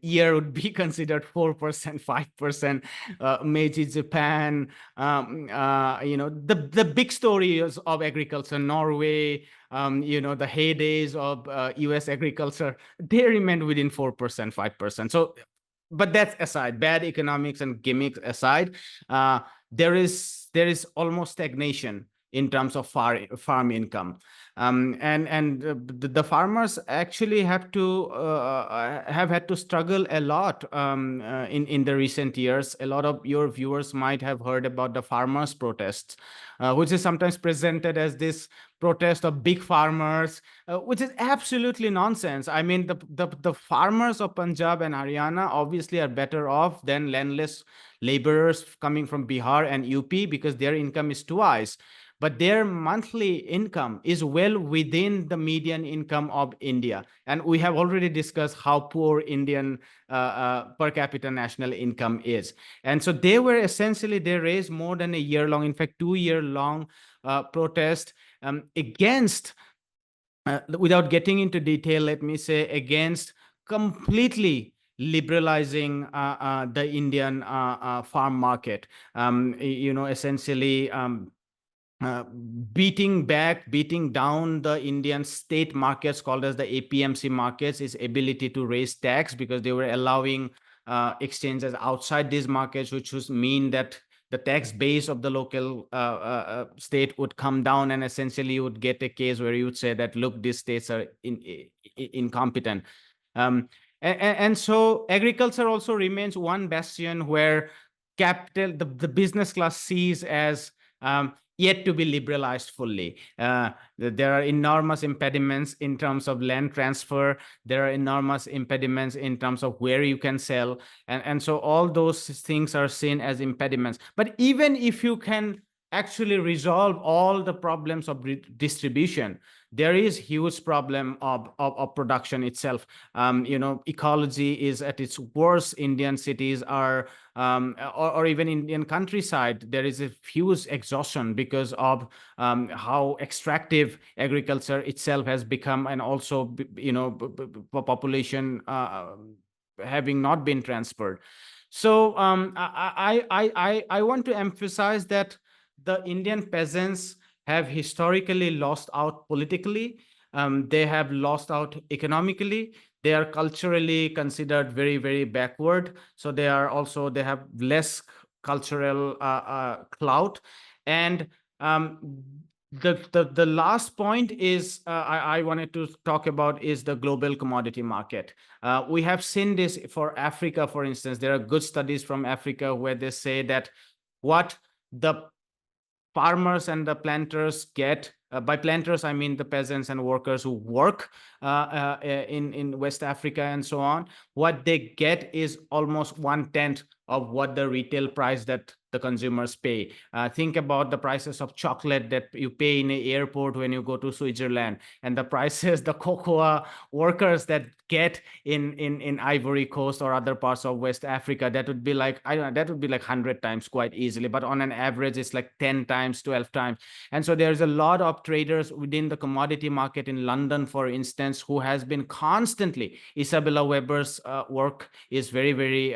year would be considered 4%, 5%. Meiji Japan, the big stories of agriculture, Norway, the heydays of US agriculture, they remained within 4%, 5%. So, but that's aside, bad economics and gimmicks aside, there is almost stagnation in terms of farm income. The farmers actually have had to struggle a lot in the recent years. A lot of your viewers might have heard about the farmers' protests, which is sometimes presented as this protest of big farmers, which is absolutely nonsense. I mean, the farmers of Punjab and Haryana obviously are better off than landless laborers coming from Bihar and UP, because their income is twice. But their monthly income is well within the median income of India. And we have already discussed how poor Indian per capita national income is. And so they raised more than a year long, in fact, 2-year long protest against, without getting into detail, let me say, against completely liberalizing the Indian farm market. Essentially, uh, beating down the Indian state markets called as the APMC markets, is ability to raise tax, because they were allowing exchanges outside these markets, which would mean that the tax base of the local state would come down, and essentially you would get a case where you would say that, look, these states are incompetent. And so agriculture also remains one bastion where capital, the business class sees as yet to be liberalized fully. There are enormous impediments in terms of land transfer. There are enormous impediments in terms of where you can sell. And so all those things are seen as impediments. But even if you can actually resolve all the problems of distribution, there is huge problem of production itself. Ecology is at its worst. Indian cities are, or even Indian countryside, there is a huge exhaustion because of how extractive agriculture itself has become, and also, population having not been transferred. So I want to emphasize that the Indian peasants have historically lost out politically. They have lost out economically. They are culturally considered very, very backward. So they have less cultural clout. And the last point is I wanted to talk about is the global commodity market. We have seen this for Africa, for instance. There are good studies from Africa where they say that what the farmers and the planters get, by planters I mean the peasants and workers who work in West Africa and so on, what they get is almost 1/10 of what the retail price that the consumers pay. Think about the prices of chocolate that you pay in an airport when you go to Switzerland, and the prices the cocoa workers that get in Ivory Coast or other parts of West Africa. That would be like, I don't know, that would be like 100 times quite easily, but on an average it's like 10 times, 12 times. And so there's a lot of traders within the commodity market in London, for instance, who has been constantly, Isabella Weber's work is very, very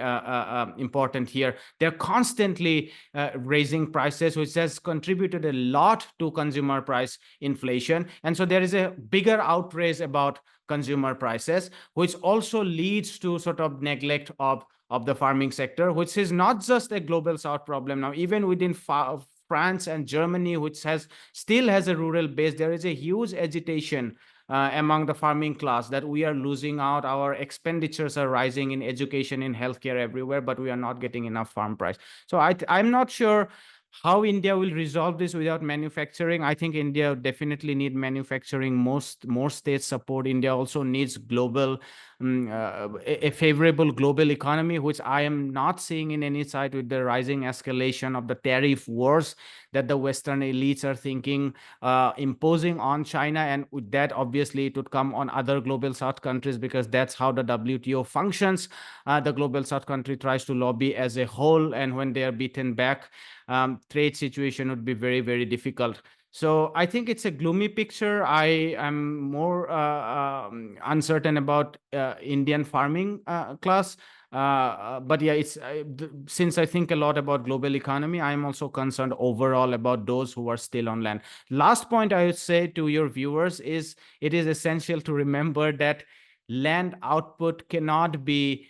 important here. They're constantly raising prices, which has contributed a lot to consumer price inflation. And so there is a bigger outrage about consumer prices, which also leads to sort of neglect of the farming sector, which is not just a global south problem. Now, even within France and Germany, which still has a rural base, there is a huge agitation among the farming class that we are losing out. Our expenditures are rising in education, in healthcare, everywhere, but we are not getting enough farm price. So I'm not sure how India will resolve this without manufacturing. I think India definitely need manufacturing. More states support. India also needs global, a favorable global economy, which I am not seeing in any side with the rising escalation of the tariff wars that the Western elites are thinking imposing on China. And with that, obviously, it would come on other global South countries, because that's how the WTO functions. The global South country tries to lobby as a whole, and when they are beaten back, trade situation would be very, very difficult. So I think it's a gloomy picture. I am more uncertain about Indian farming class. But yeah, since I think a lot about global economy, I'm also concerned overall about those who are still on land. Last point I would say to your viewers is, it is essential to remember that land output cannot be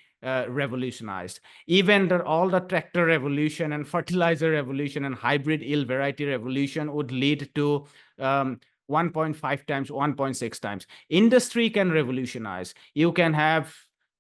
revolutionized. Even all the tractor revolution and fertilizer revolution and hybrid yield variety revolution would lead to 1.5 times, 1.6 times. Industry can revolutionize. You can have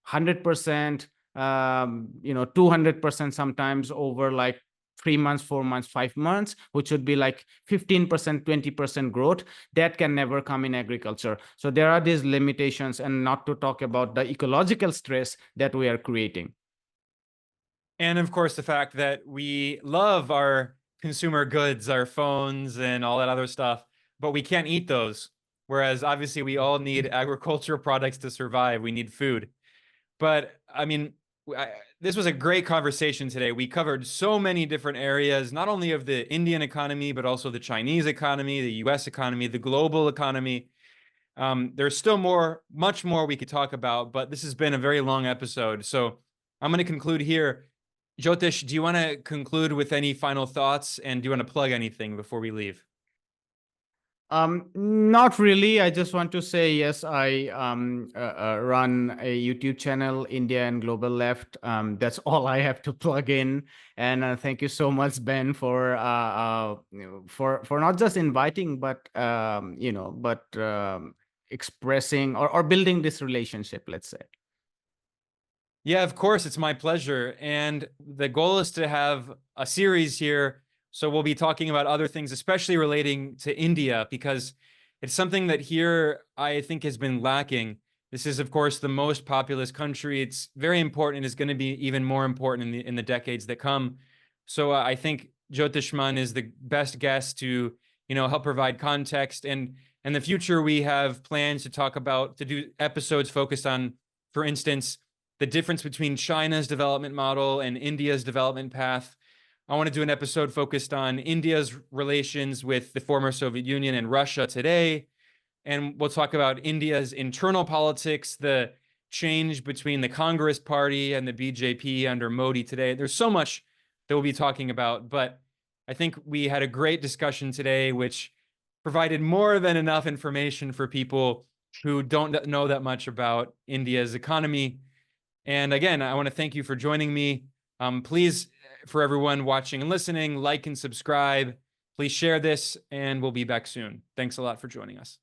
100%, 200% sometimes over like 3 months, 4 months, 5 months, which would be like 15%, 20% growth. That can never come in agriculture. So there are these limitations, and not to talk about the ecological stress that we are creating.
And of course, the fact that we love our consumer goods, our phones, and all that other stuff, but we can't eat those. Whereas obviously, we all need agricultural products to survive. We need food. But I mean, this was a great conversation today. We covered so many different areas, not only of the Indian economy, but also the Chinese economy, the US economy, the global economy. There's still much more we could talk about, but this has been a very long episode. So I'm going to conclude here. Jyotish, do you want to conclude with any final thoughts, and do you want to plug anything before we leave?
Not really. I just want to say, yes, I run a YouTube channel, India and Global Left. That's all I have to plug in. And thank you so much, Ben, for not just inviting, but expressing or building this relationship, let's say.
Yeah, of course, it's my pleasure. And the goal is to have a series here. So we'll be talking about other things, especially relating to India, because it's something that here I think has been lacking. This is, of course, the most populous country. It's very important and is going to be even more important in the decades that come. So I think Jyotishman is the best guest to, help provide context. And in the future, we have plans to do episodes focused on, for instance, the difference between China's development model and India's development path. I want to do an episode focused on India's relations with the former Soviet Union and Russia today. And we'll talk about India's internal politics, the change between the Congress Party and the BJP under Modi today. There's so much that we'll be talking about, but I think we had a great discussion today, which provided more than enough information for people who don't know that much about India's economy. And again, I want to thank you for joining me. Please, for everyone watching and listening, like and subscribe. Please share this, and we'll be back soon. Thanks a lot for joining us.